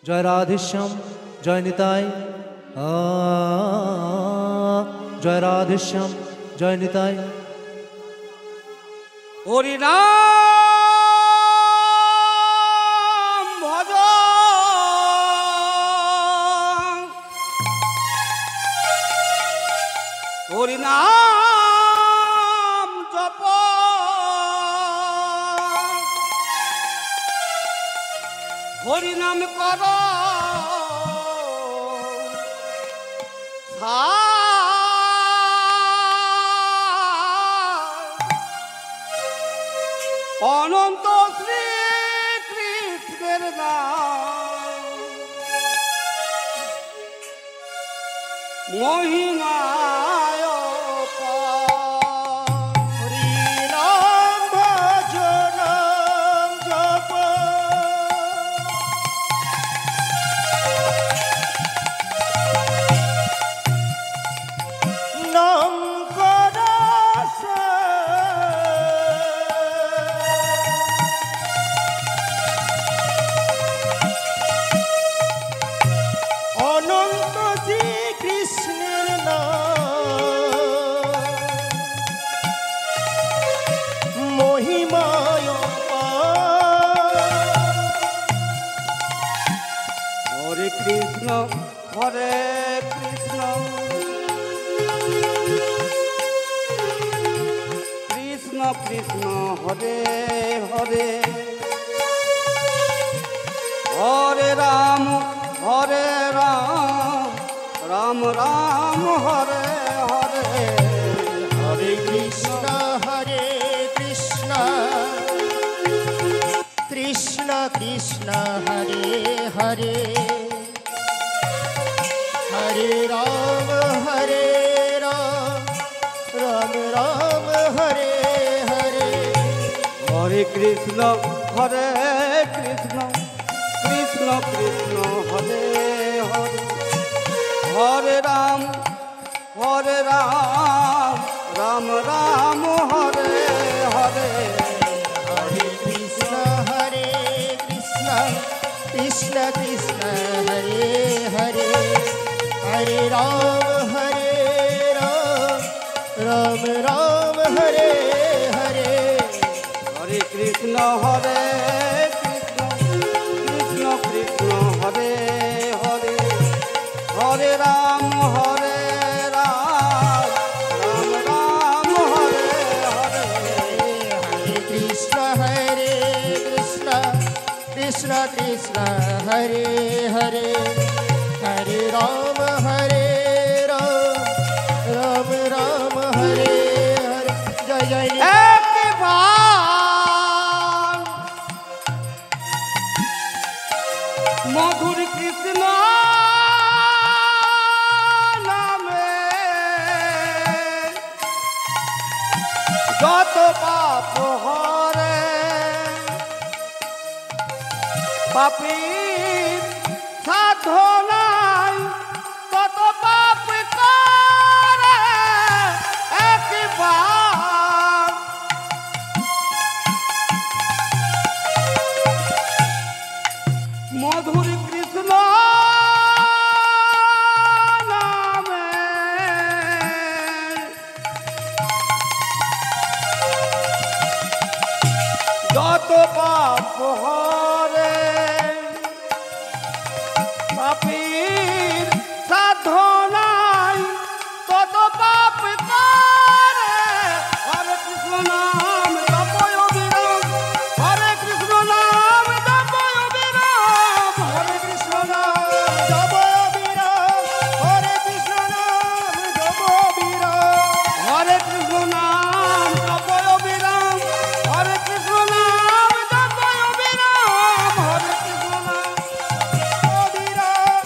জয় রাধেশ্যাম, জয় নিতাই। জয় রাধেশ্যাম, জয় নিতাই। হরিনাম ভজ, হরিনাম জপ, হরিনাম কর অনন্ত শ্রী কৃষ্ণের নাম মহিমায় হরিনাম ভজন জপ, নাম করস, অনন্ত শ্রী কৃষ্ণের নাম মহিমায় হরে কৃষ্ণ হরে কৃষ্ণ কৃষ্ণ কৃষ্ণ হরে হরে, হরে রাম রাম রাম হরে হরে। হরে কৃষ্ণ কৃষ্ণ কৃষ্ণ হরে হরে, হরে রাম রাম রাম হরে হরে। হরে কৃষ্ণ হরে কৃষ্ণ কৃষ্ণ কৃষ্ণ হরে হরে, হরে রাম রাম রাম হরে হরে। হরে কৃষ্ণ কৃষ্ণ কৃষ্ণ হরে হরে, হরে রাম রাম রাম হরে হরে। হরে কৃষ্ণ হরে কৃষ্ণ কৃষ্ণ কৃষ্ণ হরে হরে, হরে রাম রাম রাম হরে হরে। হরে কৃষ্ণ কৃষ্ণ কৃষ্ণ হরে হরে, হরে রাম রাম রাম হরে হরে। জয় জয় একবার মধুর কৃষ্ণ নামে যত পাপ হরে, পাপীর সাধনায় তত পাপ করে। একবার মধুর কৃষ্ণ নামে যত পাপ হরে, পাপীর সাধনায় তত পাপ করে। হরে কৃষ্ণ নাম জপয় অবিরাম, হরে কৃষ্ণ নাম জপয় অবিরাম, হরে কৃষ্ণ নাম জপয় বিরাম, হরে কৃষ্ণ নাম জপয় বিরাম, হরে কৃষ্ণ নাম জপয় অবিরাম, হরে কৃষ্ণ নাম জপয় অবিরাম, হরে কৃষ্ণ নাম বিরাম,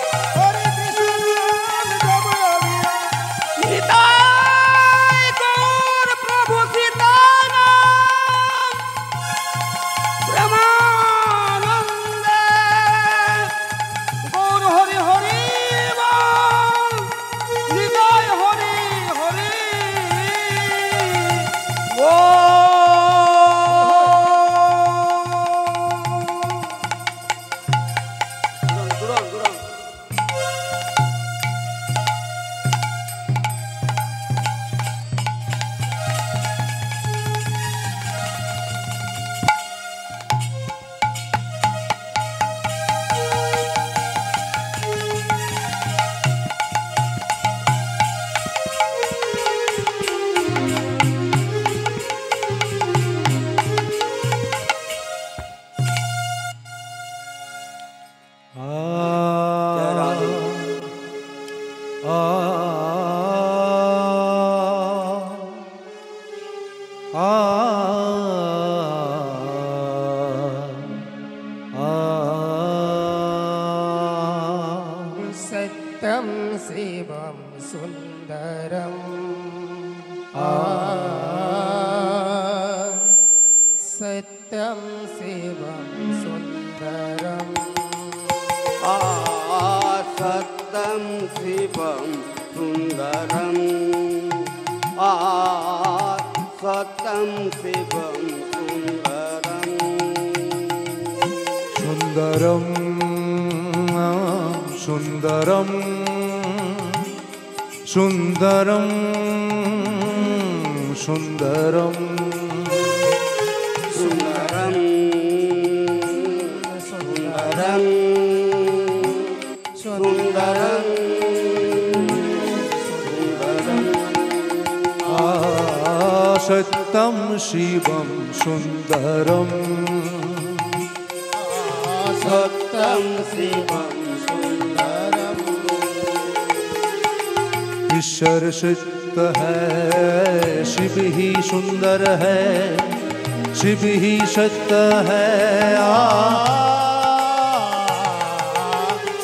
जय राधे। सत्यं शिवं सुन्दरम् सत्यं शिवं सुन्दरम् सत्यं शिवं सुन्दरम् सत्यं शिवं सुन्दरम् सुन्दरं सुन्दरं सुन्दरं सुन्दरं सुन्दरं सुन्दरं सत्यं शिवं सुन्दरं सत्यं शिवं सुन्दरम् ईश्वर सत्य है शिव ही सुंदर है शिव ही सत्य है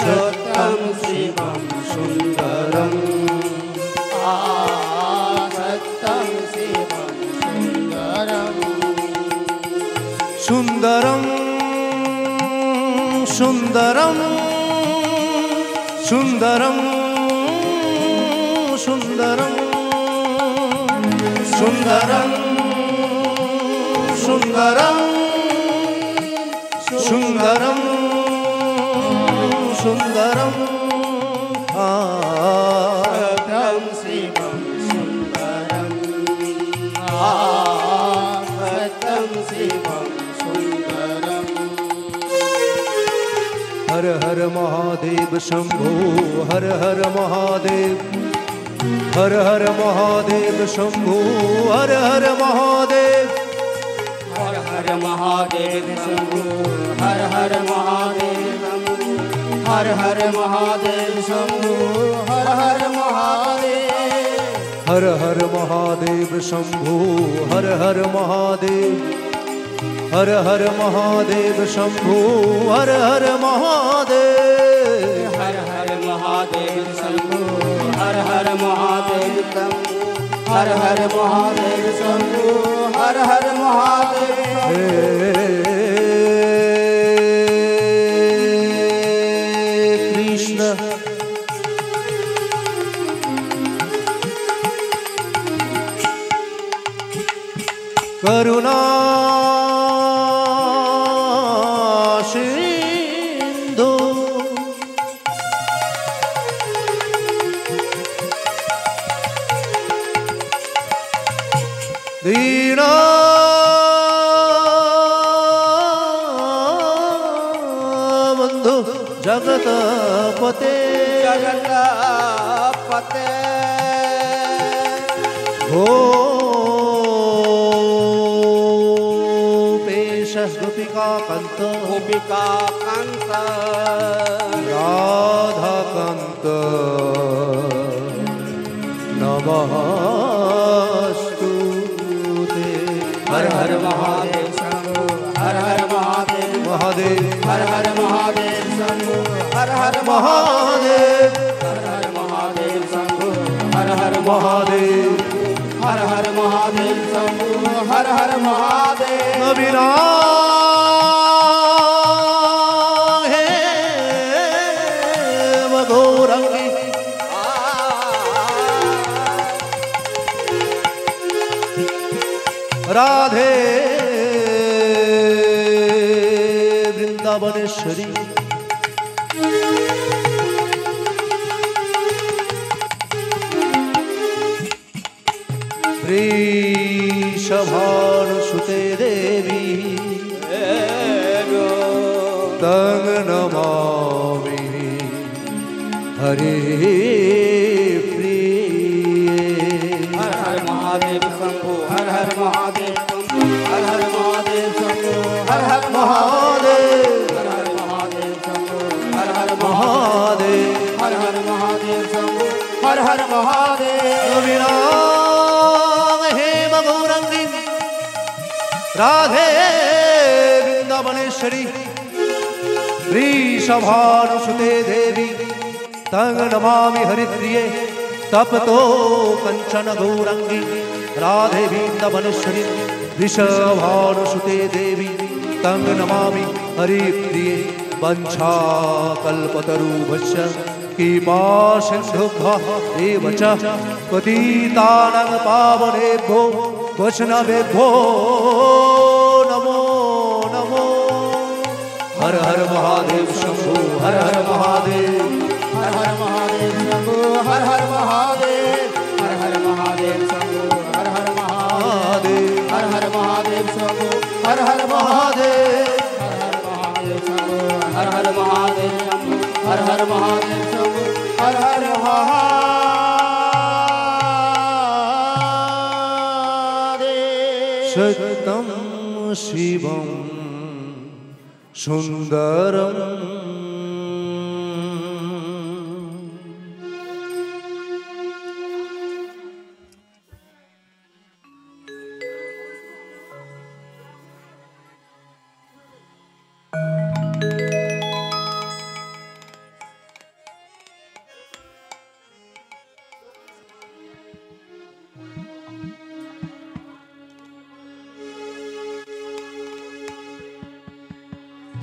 सत्यं शिवं सुन्दरम् सत्यं शिवं सुन्दरम् सुन्दरं सुन्दरं सुन्दरं सुन्दरं सुन्दरं सुन्दरं सुन्दरं सत्यं शिवं सुन्दरम् सत्यं शिवं सुन्दरम् हर हर महादेव शंभो हर हर महादेव हर हर महादेव शंभो हर हर महादेव हर हर महादेव शंभो हर हर महादेव हर हर महादेव शंभो हर हर महादेव हर हर महादेव शंभो हर हर महादेव हर हर महादेव शंभो हर हर महादेव हर हर महादेव शंभो हर हर महादेव हर हर महादेव शंभो हर हर महादेव कृष्ण करुणा सिंधु दीना बंधु जगतपते जगतपते गोपेश गोपिका कांत गोपिका कांत राधा कांत नमस्तुते हर हर महादेव शंभो हर हर महादेव महादेव हर हर महादेव शंभो हर हर महादेव हर हर महादेव शंभो हर हर महादेव हर हर महादेव शंभो हर हर महादेव अविनाश हे मधुरंगी राधे वृंदावनेश्वरी वृषभानुसुते देवी तंग नमामि हरे प्रिय हर हर महादेव शंभो हर हर महादेव शंभो हर हर महादेव शंभो हर हर महादेव हर हर महादेव शंभो हर हर महादेव हर हर महादेव शंभो हर हर महादेव विराम हेम गौरंगी राधे वृंदावनेश्वरी वृषभानुसुते देवी तंग नमामि हरिप्रिये तपतो कंचन गौरंगी राधे वृंदावनेश्वरी वृषभानुसुते देवी तंग नमामि हरिप्रिये वंशाकल्पतरुभ्यश्च कृपासिन्धुभ्यः एव च पतितानां पावनेभ्यो वैष्णवेभ्यो नमो नमो। हर हर महादेव शंभो हर हर महादेव हर हर महादेव शंभो हर हर महादेव हर हर महादेव शंभो हर हर महादेव हर हर महादेव शंभो हर हर महादेव हर हर महादेव शंभो हर हर महादेव शंभो हर हर महादेव। सत्यं शिवं सुंदरम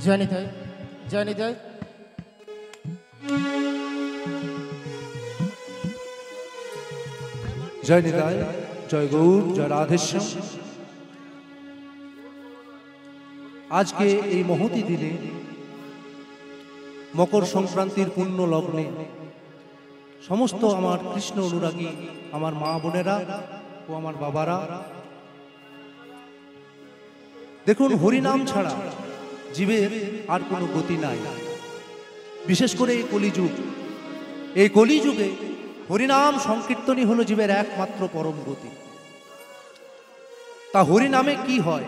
जय निताई जय निताई। जय निताय जय गौर जय राधेश्याम। आज के এই মহতি দিনে মকর সংক্রান্তির পূর্ণ লগ্নে সমস্ত আমার কৃষ্ণ অনুরাগী আমার মা বোনেরা ও আমার বাবারা, দেখুন হরিনাম ছাড়া জীবের আর কোনো গতি নাই। বিশেষ করে এই কলিযুগ, এই কলিযুগে হরিনাম সংকীর্তনই হলো জীবের একমাত্র পরম গতি। তা হরিনামে কি হয়,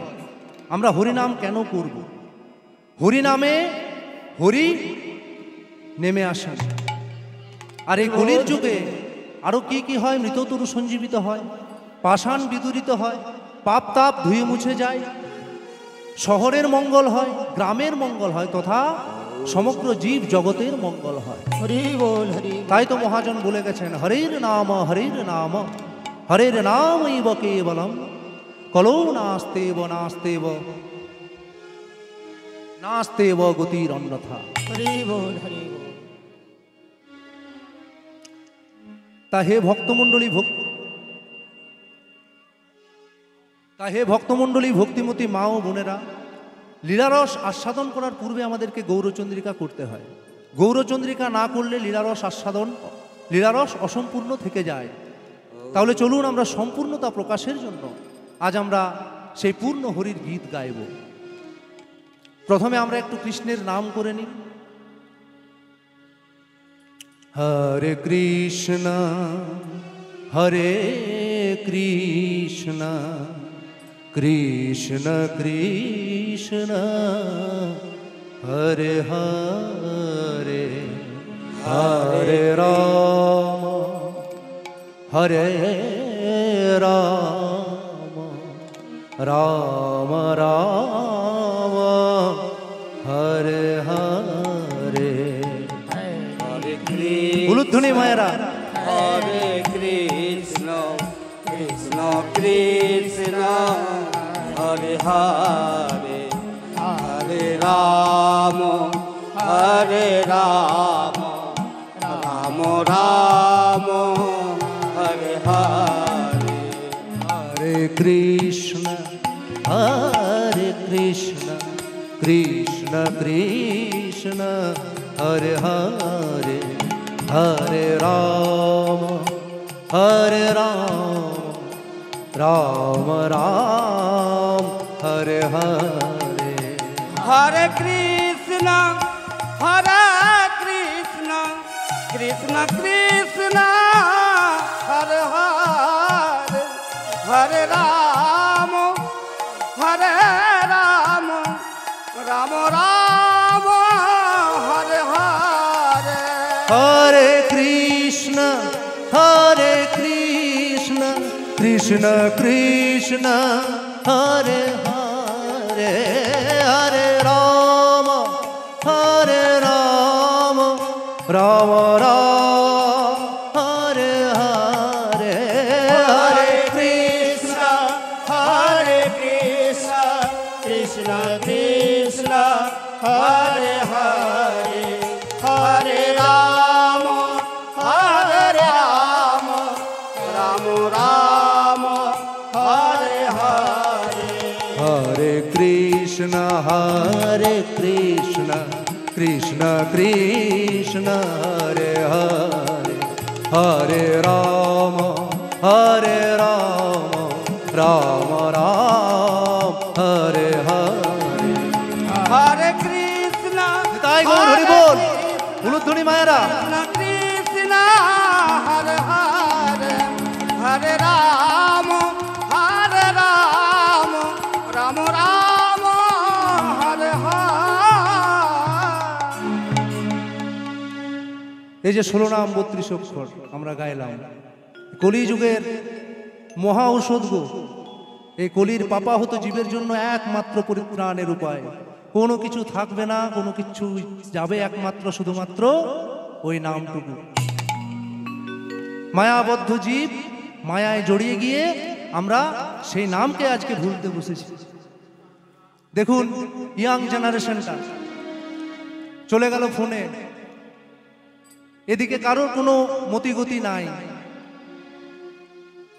আমরা হরিনাম কেন করব? হরিনামে হরি নেমে আসেন। আর এই কলির যুগে আরো কি কি হয়? মৃততরু সঞ্জীবিত হয়, পাষাণ বিদূরিত হয়, পাপ তাপ ধুয়ে মুছে যায়, শহরের মঙ্গল হয়, গ্রামের মঙ্গল হয়, তথা সমগ্র জীব জগতের মঙ্গল হয়। हरि बोल हरि बोल। তাই তো মহাজন বলে গেছেন, হরের নাম হরের নামৈব কেবলম কলো নাস্তেব নাস্তেব নাস্তেব গতির অন্যথা। हरि बोल हरि बोल। তা হে ভক্তমণ্ডলী ভক্তিমতী মা ও বোনেরা, লীলারস আস্বাদন করার পূর্বে আমাদেরকে গৌরচন্দ্রিকা করতে হয়। গৌরচন্দ্রিকা না করলে লীলারস অসম্পূর্ণ থেকে যায়। তাহলে চলুন আমরা সম্পূর্ণতা প্রকাশের জন্য আজ আমরা সেই পূর্ণ হরির গীত গাইব। প্রথমে আমরা একটু কৃষ্ণের নাম করে নিই। হরে কৃষ্ণ হরে কৃষ্ণ কৃষ্ণ কৃষ্ণ হরে হরে হরে রাম হরে রাম রাম রাম হরে হরে। উলুধ্বনি মায়েরা। हरे कृष्ण कृष्ण कृष्ण हरे हरे हरे राम राम राम हरे हरे। हरे कृष्ण कृष्ण कृष्ण हरे हरे हरे राम राम राम हरे हरे। हरे कृष्ण कृष्ण कृष्ण हरे हरे हरे राम राम राम हरे हरे। হরে কৃষ্ণ হরে কৃষ্ণ কৃষ্ণ কৃষ্ণ হরে হরে হরে রাম রাম রাম হরে হরে হরে কৃষ্ণ কৃষ্ণ কৃষ্ণ হরে হরে হরে রাম রাম রাম হরে হরে হরে কৃষ্ণ কৃষ্ণ কৃষ্ণ হরে হরে হরে রাম রাম রাম হরে হরে হরে কৃষ্ণ তাই গৌর হরি বল উলুধ্বনি মায়েরা কৃষ্ণ হরে হরে হরে রাম রাম রাম হরে হরে এই যে 16 নাম 32 অক্ষর আমরা গাইলাম, কলিযুগের মহা ঔষধ গো। এই কলির পাপা হতো জীবের জন্য একমাত্র পরিত্রাণের উপায়। কোনো কিছু থাকবে না, কোনো কিছু যাবে, একমাত্র শুধুমাত্র ওই নামটুকু। মায়াবদ্ধ জীব মায়ায় জড়িয়ে গিয়ে আমরা সেই নামকে আজকে ভুলতে বসেছি। দেখুন ইয়াং জেনারেশনটা চলে গেল ফোনে, এদিকে কারোর কোনো মতিগতি নাই।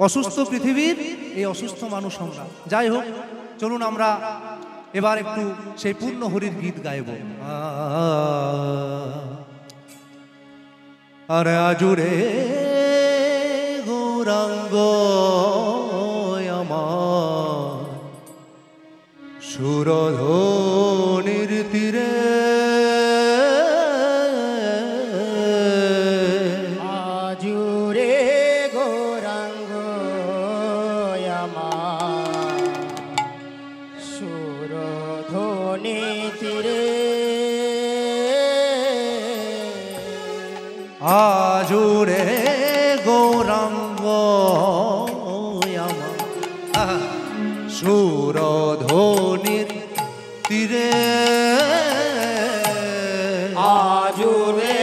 অসুস্থ পৃথিবীর এই অসুস্থ মানুষ আমরা। যাই হোক, চলুন আমরা এবার একটু সেই পূর্ণ হরির গীত গাইব। আর আজুরে গৌরাঙ্গ আমার সুরধনির তীরে আজুরে গৌরাঙ্গ আমার সুরধনি তীরে আজুরে গৌরাঙ্গ আমার সুরধনির তীরে আজুরে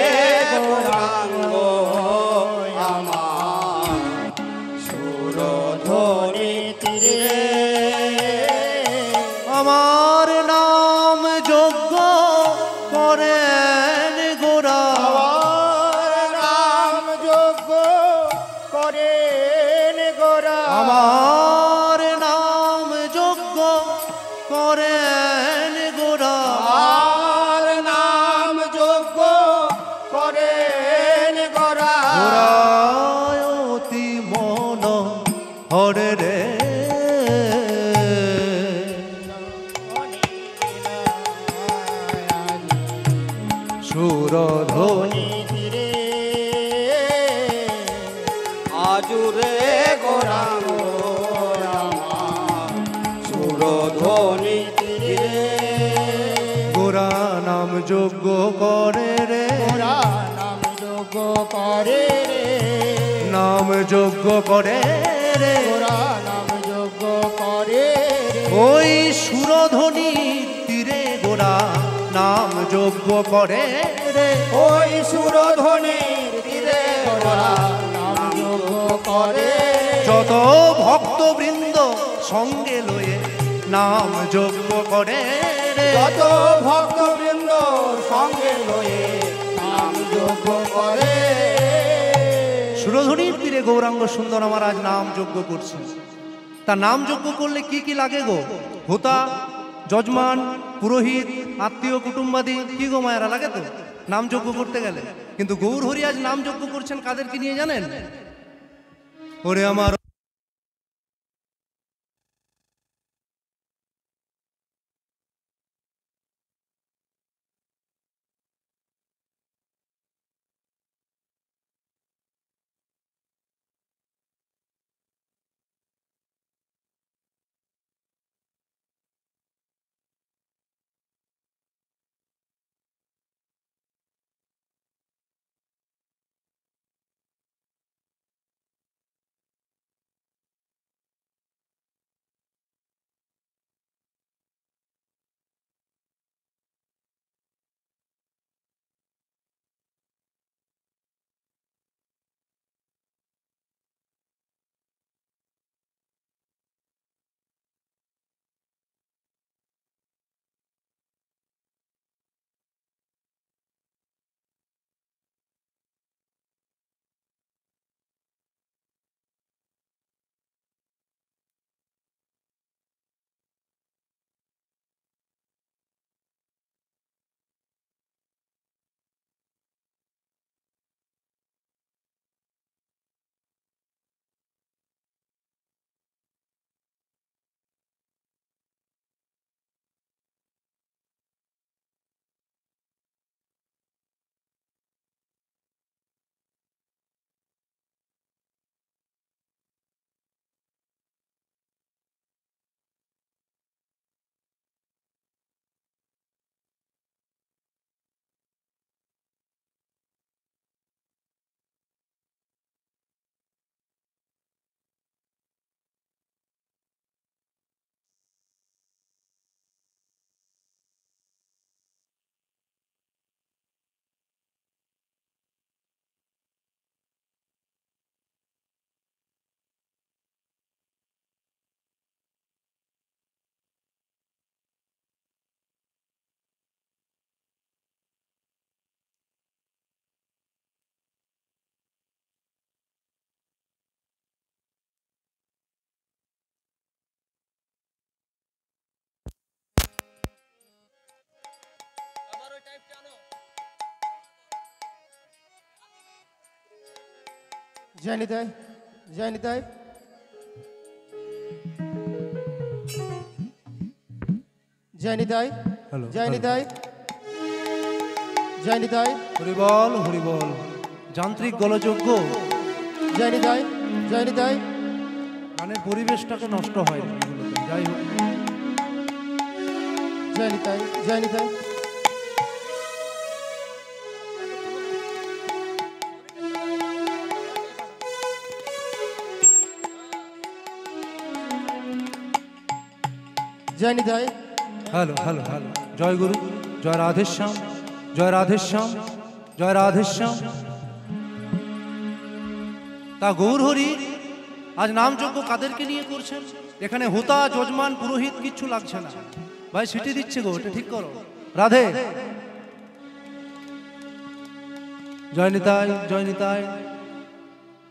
গৌরাঙ্গ আমার সুরধনি তীরে আমার নাম যজ্ঞ করেন গোরা, আমার নাম যোগ্য করেন গোরা আমার নাম যজ্ঞ করেন গোরা। আর নাম যোগ্য করেন গোরা গোরায় অতি মন হরে রে সুরধনি ধীরে আজুরে গোরাঙ্গ আমার সুরধ্বনি তীরে গোরা নাম যজ্ঞ করে রে, গোরা নাম যোগ্য করে রে নাম যজ্ঞ করে রে। গোরা নাম যোগ্য করে রে ওই সুরধনি তীরে গোরা নাম যজ্ঞ করে রে। ওই সুরধ্বনির তীরে গোরা নাম যোগ্য করে যত ভক্তবৃন্দ সঙ্গে লয়ে নাম যজ্ঞ করে রে। যত ভক্তবৃন্দ সঙ্গে লয়ে নাম যোগ্য করে সুরধনির তীরে গৌরাঙ্গ সুন্দর আমার আজ নাম যজ্ঞ করছে। তা নাম যজ্ঞ করলে কি কি লাগে গো? হোতা, যজমান, পুরোহিত, আত্মীয়, কুটুম্বাদি, কি গো মায়েরা লাগে তো নাম যজ্ঞ করতে গেলে। কিন্তু গৌর হরি আজ নাম যজ্ঞ করছেন কাদেরকে নিয়ে জানেন? ওরে আমার জয় নিতাই, জয় নিতাই। জয় নিতাই, হ্যালো, জয় হ্যালো। নিতাই, জয় নিতাই, হরিবল হরিবল। যান্ত্রিক গলযোগ্য জয় নিতাই, জয় নিতাই। গানের পরিবেশটাকে নষ্ট হয় না এগুলোতে। যাই হোক, জয় নিতাই, জয় নিতাই। জয় নিতাই, হ্যালো হ্যালো হ্যালো। জয় গুরু, জয় রাধেশ্যাম, জয় রাধেশ্যাম, জয় রাধেশ্যাম। তা গৌর হরি আজ নামযজ্ঞ কাদেরকে নিয়ে করছেন? এখানে হোতা যজমান পুরোহিত কিচ্ছু লাগছে না। ভাই সিটি দিচ্ছে গো, এটা ঠিক করো। রাধে, জয় নিতাই, জয় নিতাই।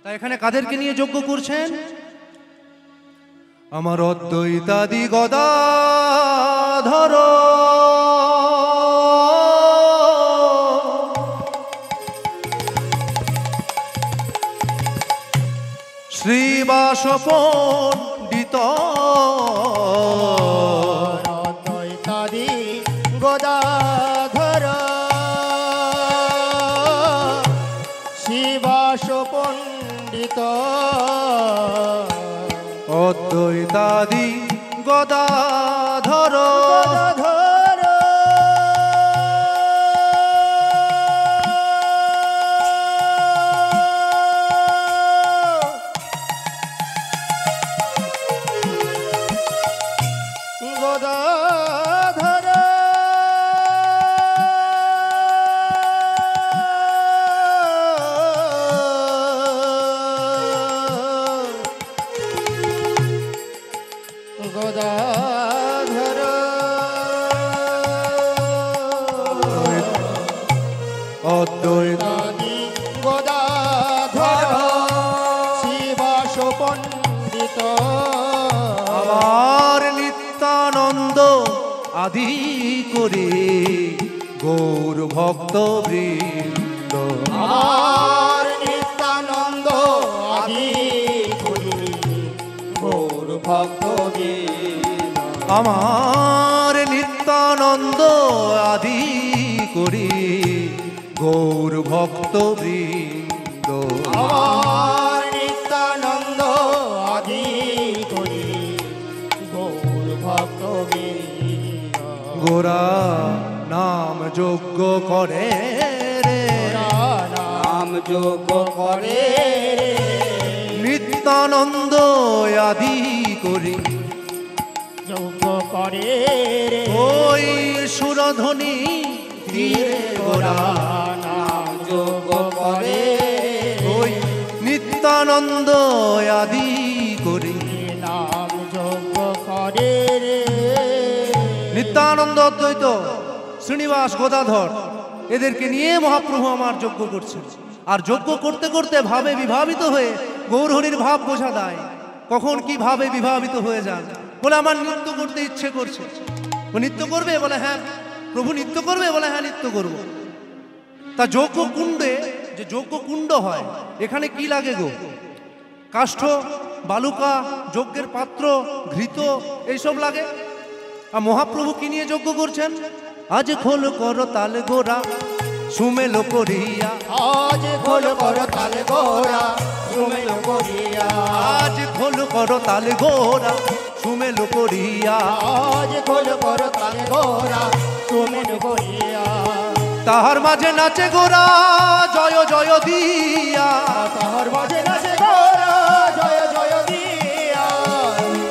তা এখানে কাদেরকে নিয়ে যজ্ঞ করছেন? আমার অদ্বৈতাদি গদাধর শ্রীবাস পণ্ডিত অদ্বৈতাদি গদাধর শিবাস পণ্ডিত অদ্বৈতাদি গদাধর গদাধর গদাধর গদাধর অদ্বৈত আদি গদাধর শিবাস পণ্ডিত আমার নিত্যানন্দ আদি করে গৌর ভক্ত বৃন্দ আমার নিত্যানন্দ আদি করি গৌর ভক্ত আমার নিত্যানন্দ আদি করি গৌর ভক্ত বৃন্দ আমার নিত্যানন্দ আদি করি গৌর ভক্ত গোরা নাম যজ্ঞ করে রে নাম যোগ করে নিত্যানন্দ আদি করি যোগ করে রে ওই সুরধ্বনি তীরে গোরা নাম যোগ করে ওই নিত্যানন্দ আদি করি নাম যোগ করে রে নিত্যানন্দ অদ্বৈত শ্রীনিবাস গদাধর এদেরকে নিয়ে মহাপ্রভু আমার যজ্ঞ করছেন। আর যজ্ঞ করতে করতে ভাবে বিভাবিত হয়ে গৌরহরির ভাব বোঝা দেয়। কখন কি ভাবে বিভাবিত হয়ে যান, বলে আমার নৃত্য করতে ইচ্ছে করছে। ও নৃত্য করবে? বলে হ্যাঁ। প্রভু নৃত্য করবে? বলে হ্যাঁ নৃত্য করব। তা যজ্ঞ কুণ্ডে, যে যজ্ঞ কুণ্ড হয়, এখানে কি লাগে গো? কাষ্ঠ, বালুকা, যজ্ঞের পাত্র, ঘৃত এইসব লাগে। আর মহাপ্রভু কি নিয়ে যজ্ঞ করছেন? আজ খোল কর তাল গোরা সুমেলো করিয়া, আজ খোল কর তাল গোরা সুমেল করিয়া আজ খোল কর তাল গোরা সুমেলো করিয়া, আজ খোল কর তাল গোরা সুমেল করিয়া তাহার মাঝে নাচে গোরা জয় জয় দিয়া, তাহার মাঝে নাচে গোরা জয় জয় দিয়া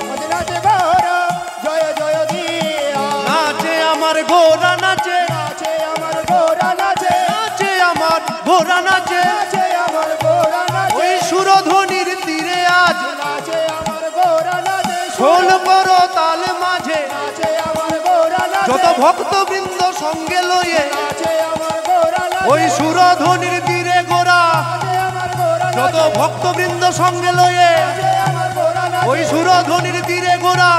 মাঝে নাচে গোরা জয় জয় দিয়া নাচে আমার গোরা নাচে, নাচে আমার গোরা নাচে নাচে আমার গোরা নাচে, নাচে আমার গোরা নাচে ওই সুরধ্বনির তীরে আজ নাচে আমার গোরা নাচে খোল কর তাল মাঝে, নাচে আমার গোরা নাচে যত ভক্তবৃন্দ সঙ্গে লয়ে নাচে আমার গোরা নাচে ওই সুরধ্বনির তীরে গোরা, নাচে আমার গোরা যত ভক্তবৃন্দ সঙ্গে লয়ে নাচে আমার গোরা নাচে ওই সুরধ্বনির তীরে গোরা।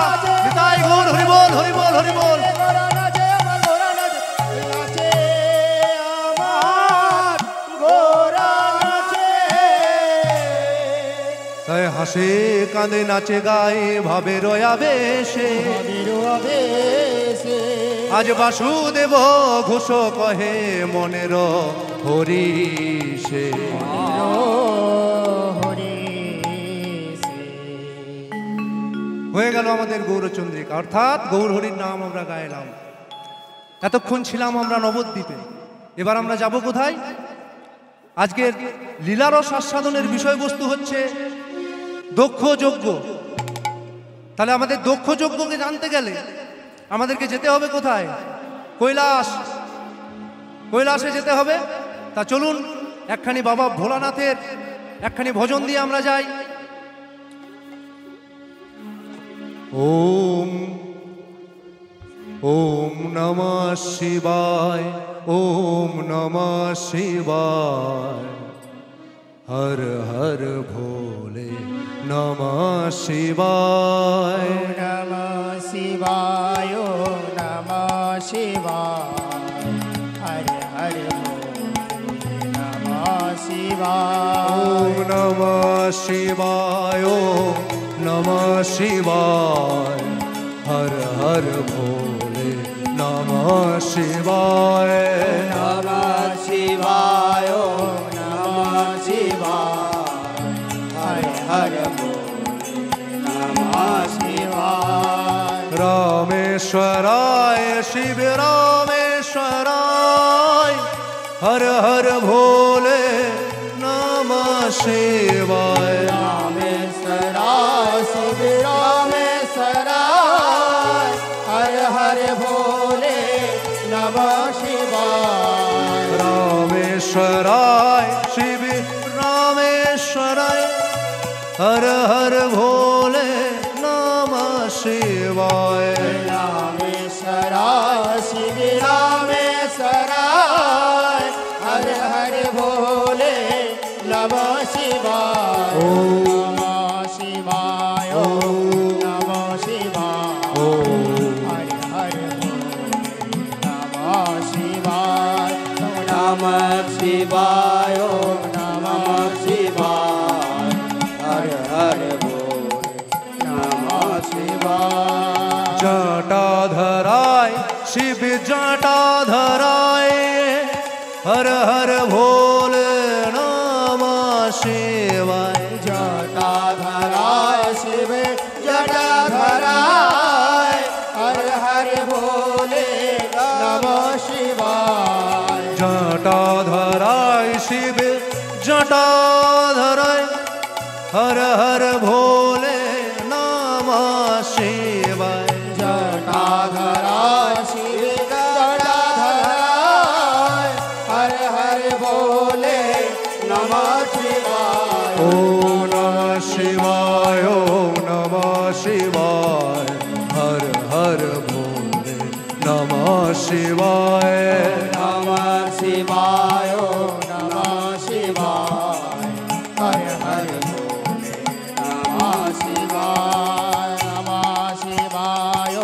নিতাই গৌর হরিবল হরিবল হরিবল। গোরা নাচে আমার গোরা নাচে নাচে হাসে কাঁদে নাচে গায়ে ভাবে রয়াবে সে আজ বাসুদেব ঘোষ কহে মনের হরিষে। হয়ে গেল আমাদের গৌরচন্দ্রিকা, অর্থাৎ গৌর হরির নাম আমরা গাইলাম। এতক্ষণ ছিলাম আমরা নবদ্বীপে, এবার আমরা যাব কোথায়? আজকের লীলারস আস্বাদনের বিষয়বস্তু হচ্ছে দক্ষ যজ্ঞ। তাহলে আমাদের দক্ষ যজ্ঞকে জানতে গেলে আমাদেরকে যেতে হবে কোথায়? কৈলাসে যেতে হবে। তা চলুন একখানি বাবা ভোলানাথের একখানি ভজন দিয়ে আমরা যাই। ওম ওম নমঃ শিবায়, ওম নমঃ শিবায়, হর হর ভোলে নমঃ শিবায়। নমঃ শিবায়, নমঃ শিবায়, হর হর ভোলে নমঃ শিবায়। ওম নমঃ শিবায়, ওম নমঃ শিবায়, হর হর ভোলে নমঃ শিবায়। নমঃ শিবায়, নমঃ শিবায়, হর হর ভোলে নমঃ শিবায়। রামেশ্বরায় শিব রামেশ্বরায়, হর হর ভোলে নমঃ শিবায়। রামেশ্বরায় শিব রামেশ্বরায়, হর হর ভোলে নমঃ শিবায়। রামেশ্বরায় শিব রামেশ্বরায়, হর হর ভোলে নমঃ শিবায়। রামেশ্বরায় শিব রামেশ্বরায়, হর হর ভোলে নমঃ শিবায়। ওম নমঃ শিবায়, নমঃ শিবায়, হর হর ভোলে নমঃ শিবায়। নমঃ শিবায়, নমঃ শিবায়, হর হর ভোলে নমঃ শিবায়। জটাধরায় শিব জটাধরায়, হর হর ভোলে নমঃ শিবায়। জটাধরায় শিব জটাধরায়, হর হর ভোলে নমঃ শিবায়। জটাধরায় শিব জটাধরায়, হর হর ভোলে নমঃ শিবায়। জটাধরায় শিব জটাধরায়, হর হর ভোলে নমঃ শিবায়। ওম নমঃ শিবায়, ওম নমঃ শিবায়, হর হর ভোলে নমঃ শিবায়। নমঃ শিবায়, নমঃ শিবায়, হর হর ভোলে নমঃ শিবায়। নমঃ শিবায়,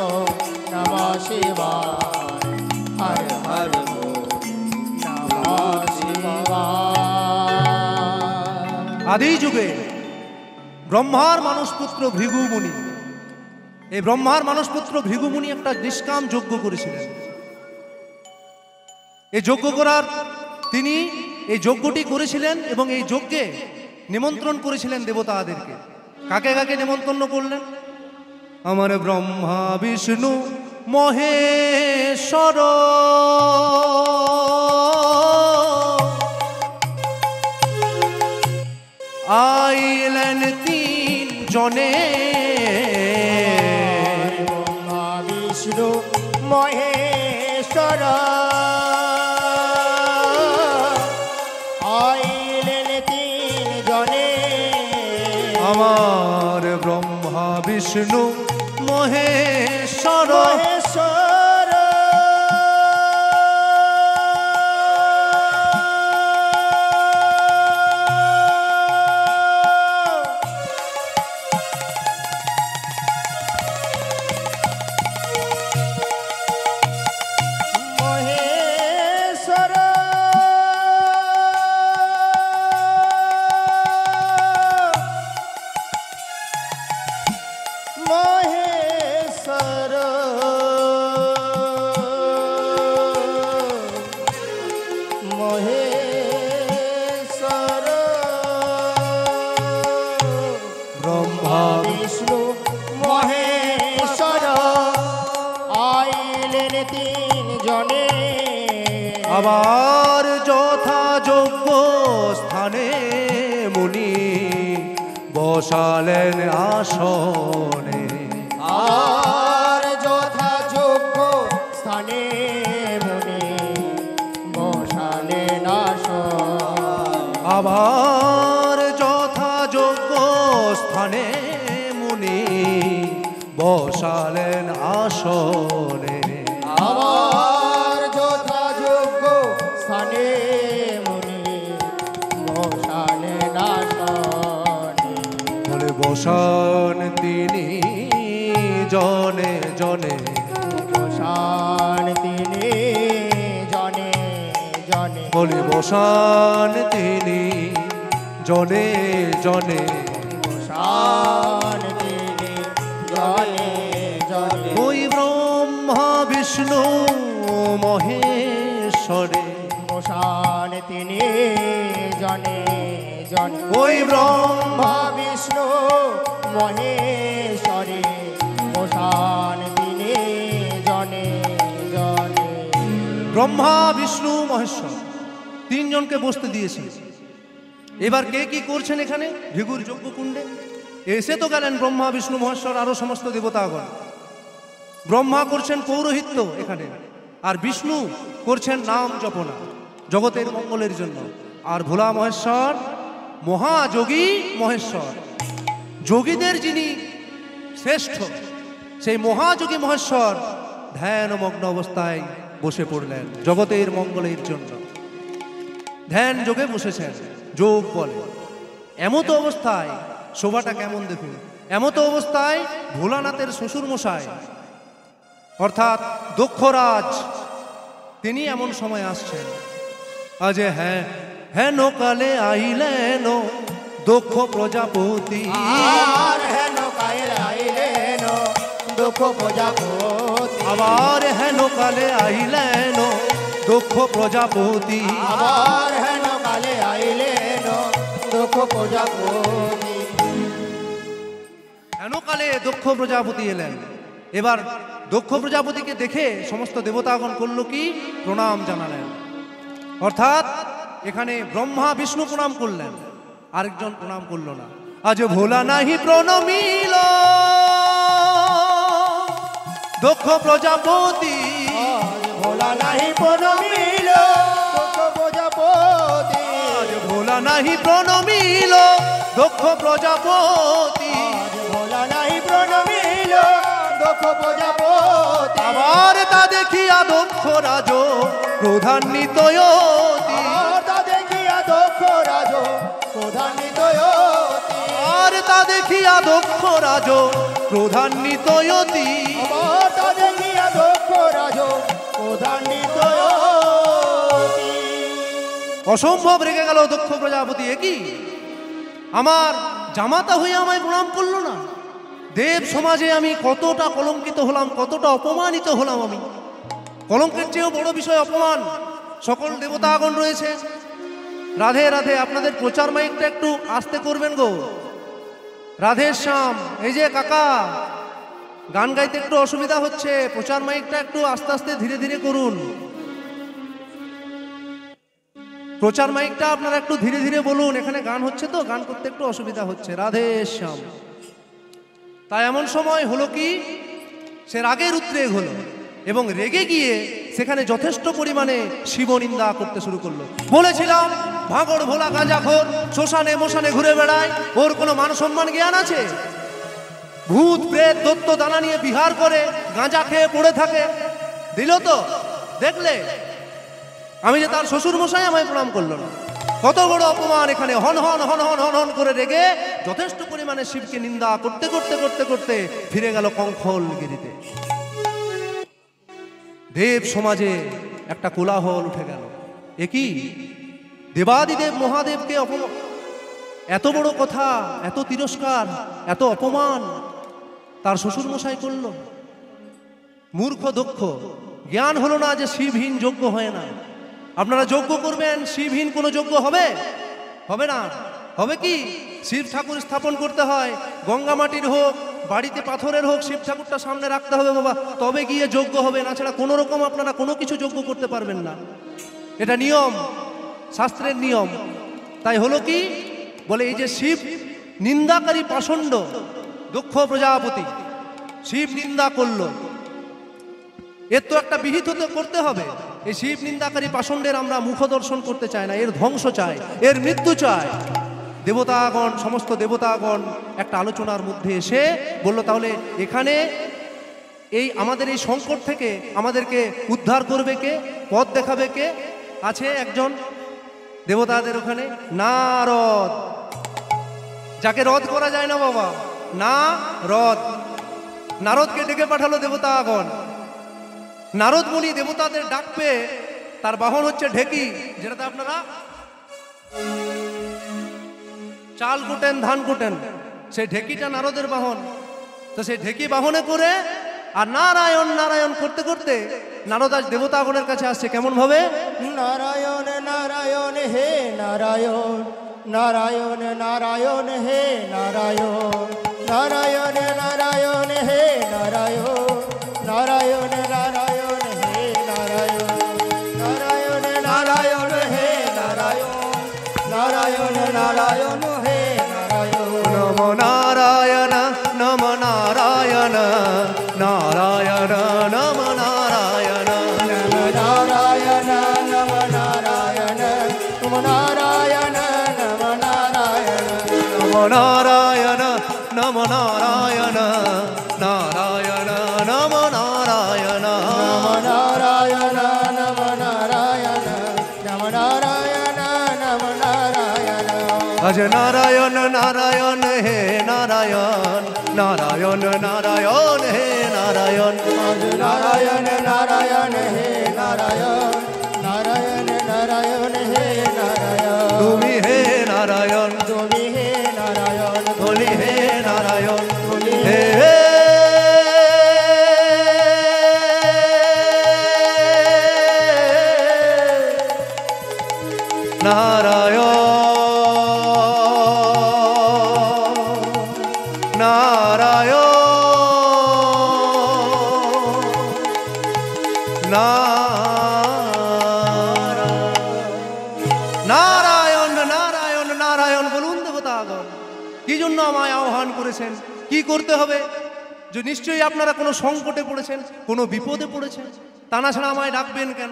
নমঃ শিবায়, হর হর ভোলে নমঃ শিবায়। আদি যুগে ব্রহ্মার মানসপুত্র ভৃগুমুনি, এই ব্রহ্মার মানসপুত্র ভৃগুমুনি একটা নিষ্কাম যজ্ঞ করেছিলেন। এই যজ্ঞ করার তিনি এই যজ্ঞটি করেছিলেন এবং এই যজ্ঞে নিমন্ত্রণ করেছিলেন দেবতাদেরকে। কাকে কাকে নিমন্ত্রণ করলেন? আমার ব্রহ্মা বিষ্ণু মহেশ্বর, আইলেন তিন জনে, ব্রহ্মা বিষ্ণু মহেশ্বর, আইলেন তিন জনে। আমার ব্রহ্মা বিষ্ণু মহেশ্বর, মহেশ্বর, মহেশ্বর, আবার যথাযোগ্য স্থানে মুনি বসালেন আসনে। আর যথাযোগ্য স্থানে মুনি বসালেন আসন। আবার যথাযোগ্য স্থানে মুনি বসালেন আসনে। আবার যথাযোগ্য স্থানে মুনি বসালেন আসনে। বলে বসান তিনি জনে জনে, বসান তিনি জনে জনে। বলে বসান তিনি জনে জনে। বসান তিনি জনে জনে। ওই ব্রহ্মা বিষ্ণু মহেশ্বরে, বসান তিনি জনে জনে। ওই ব্রহ্মা মা বিষ্ণু মহেশ্বরে বসান তিনি জনে জনে। ব্রহ্মা বিষ্ণু মহেশ্বর তিনজনকে বসতে দিয়েছেন। এবার কে কি করছেন এখানে ভিগুর যজ্ঞকুণ্ডে? এসে তো গেলেন ব্রহ্মা বিষ্ণু মহেশ্বর আরো সমস্ত দেবতাগণ। ব্রহ্মা করছেন পৌরোহিত্য এখানে, আর বিষ্ণু করছেন নাম জপনা জগতের মঙ্গলের জন্য, আর ভোলা মহেশ্বর মহাযোগী মহেশ্বর, যোগীদের যিনি শ্রেষ্ঠ সেই মহাযোগী মহেশ্বর ধ্যানমগ্ন অবস্থায় বসে পড়লেন জগতের মঙ্গলের জন্য। ধ্যান যোগে বসেছেন, যোগ বলে। এমতো অবস্থায় শোভাটা কেমন দেখুন, এমতো অবস্থায় ভোলানাথের শ্বশুর মশাই অর্থাৎ দক্ষরাজ তিনি এমন সময় আসছেন। আজ হ্যাঁ হেন কালে আইলেন দক্ষ প্রজাপতি। আর হেন কালে আইলেন দক্ষ প্রজাপতি। আবার হেন কালে আইলেন দক্ষ প্রজাপতি। আবার হেন কালে আইলেন দক্ষ প্রজাপতি। হেন কালে দক্ষ প্রজাপতি এলেন। এবার দক্ষ প্রজাপতিকে দেখে সমস্ত দেবতাগণ করল কি? প্রণাম জানালেন। অর্থাৎ এখানে ব্রহ্মা বিষ্ণু প্রণাম করলেন, আরেকজন প্রণাম করল না। আজ ভোলা নাহি প্রণমিল দক্ষ প্রজাপতি। আজ ভোলা নাহি প্রণমিল দক্ষ প্রজাপতি। আজ ভোলা নাহি প্রণমিল দক্ষ প্রজাপতি। আজ ভোলা নাহি প্রণমিল দক্ষ প্রজাপতি। আবার তা দেখিয়া দক্ষ রাজ ক্রোধান্বিত অতি। আর তা দেখিয়া দক্ষ রাজ ক্রোধান্বিত অতি। আর তা দেখিয়া দক্ষ রাজ ক্রোধান্বিত অতি। আবার তা দেখিয়া দক্ষ রাজ ক্রোধান্বিত অতি। অসম্ভব রেগে গেল দক্ষ প্রজাপতি। একই আমার জামাতা হয়ে আমায় প্রণাম করলো না? দেব সমাজে আমি কতটা কলঙ্কিত হলাম, কতটা অপমানিত হলাম। আমি কলঙ্কের চেয়েও বড় বিষয় অপমান। সকল দেবতাগণ রয়েছে। রাধে রাধে। আপনাদের প্রচার মাইকটা একটু আস্তে করবেন গো। রাধে শ্যাম। এই যে কাকা, গান গাইতে একটু অসুবিধা হচ্ছে, প্রচার মাইকটা একটু আস্তে আস্তে ধীরে ধীরে করুন। প্রচার মাইকটা আপনারা একটু ধীরে ধীরে বলুন, এখানে গান হচ্ছে তো, গান করতে একটু অসুবিধা হচ্ছে। রাধে শ্যাম। তাই এমন সময় হলো কি, সে রাগের উদ্রেক হলো এবং রেগে গিয়ে সেখানে যথেষ্ট পরিমাণে শিবনিন্দা করতে শুরু করলো। বলেছিলাম ভাগড় ভোলা গাঁজাখোর শ্মশানে মশানে ঘুরে বেড়ায়, ওর কোনো মান সম্মান জ্ঞান আছে? ভূত প্রেত দত্ত দানা নিয়ে বিহার করে গাঁজা খেয়ে পড়ে থাকে। দিল তো দেখলে? আমি যে তার শ্বশুর মশাই আমায় প্রণাম করলো না। কত বড় অপমান! এখানে হন হন হন হন হন হন করে রেগে যথেষ্ট পরিমাণে শিবকে নিন্দা করতে করতে করতে করতে ফিরে গেল কঙ্খলগিরিতে। দেব সমাজে একটা কোলাহল উঠে গেল। একই দেবাদিদেব মহাদেবকে অপমান, এত বড় কথা, এত তিরস্কার, এত অপমান তার শ্বশুর মশাই করল। মূর্খ দক্ষ, জ্ঞান হলো না যে শিবহীন যজ্ঞ হয় না। আপনারা যজ্ঞ করবেন, শিবহীন কোনো যজ্ঞ হবে? হবে না। হবে কি? শিব ঠাকুর স্থাপন করতে হয়, গঙ্গা মাটির হোক, বাড়িতে পাথরের হোক, শিব ঠাকুরটা সামনে রাখতে হবে বাবা, তবে গিয়ে যজ্ঞ হবে। না ছাড়া কোনো রকম আপনারা কোনো কিছু যজ্ঞ করতে পারবেন না। এটা নিয়ম, শাস্ত্রের নিয়ম। তাই হলো কি, বলে এই যে শিব নিন্দাকারী পাষণ্ড দক্ষ প্রজাপতি শিব নিন্দা করলো, এর তো একটা বিহিত করতে হবে। এই শিব নিন্দাকারী পাষণ্ডের আমরা মুখ দর্শন করতে চাই না, এর ধ্বংস চাই, এর মৃত্যু চাই। দেবতাগণ, সমস্ত দেবতাগণ একটা আলোচনার মধ্যে এসে বলল, তাহলে এখানে এই আমাদের এই সংকট থেকে আমাদেরকে উদ্ধার করবে কে, পথ দেখাবে কে? আছে একজন দেবতাদের ওখানে, নারদ, যাকে রদ করা যায় না বাবা, না রদ। নারদকে ডেকে পাঠালো দেবতাগণ। নারদ মুনি দেবতাদের ডাক পেয়ে, তার বাহন হচ্ছে ঢেকি, যেটাতে আপনারা চাল কুটেন, ধান কুটেন, সেই ঢেকিটা নারদের বাহন। তো সেই ঢেকি বাহনে করে আর নারায়ণ নারায়ণ করতে করতে নারদ আজ দেবতাগণের কাছে আসছে। কেমন ভাবে? নারায়ণ নারায়ণ হে নারায়ণ, নারায়ণ নারায়ণ হে নারায়ণ, নারায়ণ নারায়ণ হে নারায়ণ, নারায়ণ নারায়ণ হে নারায়ণ, নারায়ণ নারায়ণ হে নারায়ণ, নারায়ণ নারায়ণ হে নারায়ণ। নম নারায়ণ নম নারায়ণ, নারায়ণ নম নারায়ণ, নম নারায়ণ নম নারায়ণ, নম নারায়ণ নম নারায়ণ, নম নারায়ণ নম নারায়ণ, নারায়ণ নম নারায়ণ, নম নারায়ণ নম নারায়ণ, নম নারায়ণ নম নারায়ণ। আজ নারায়ণ নারায়ণ হে নারায়ণ, নারায়ণ নারায়ণ হে নারায়ণ, আজ নারায়ণ নারায়ণ হে নারায়ণ, নারায়ণ নারায়ণ হে নারায়ণ। তুমি হে নারায়ণ, তুমি হে নারায়ণ, বলি হে নারায়ণ, তুমি হে নারায়ণ, নারায়ণ, নারায়ণ, নারায়ণ, নারায়ণ বলুন দেবতাগণ। কি জন্য আমায় আহ্বান করেছেন? কি করতে হবে? যে নিশ্চয়ই আপনারা কোনো সংকটে পড়েছেন, কোনো বিপদে পড়েছেন, তা না ছাড়া আমায় ডাকবেন কেন?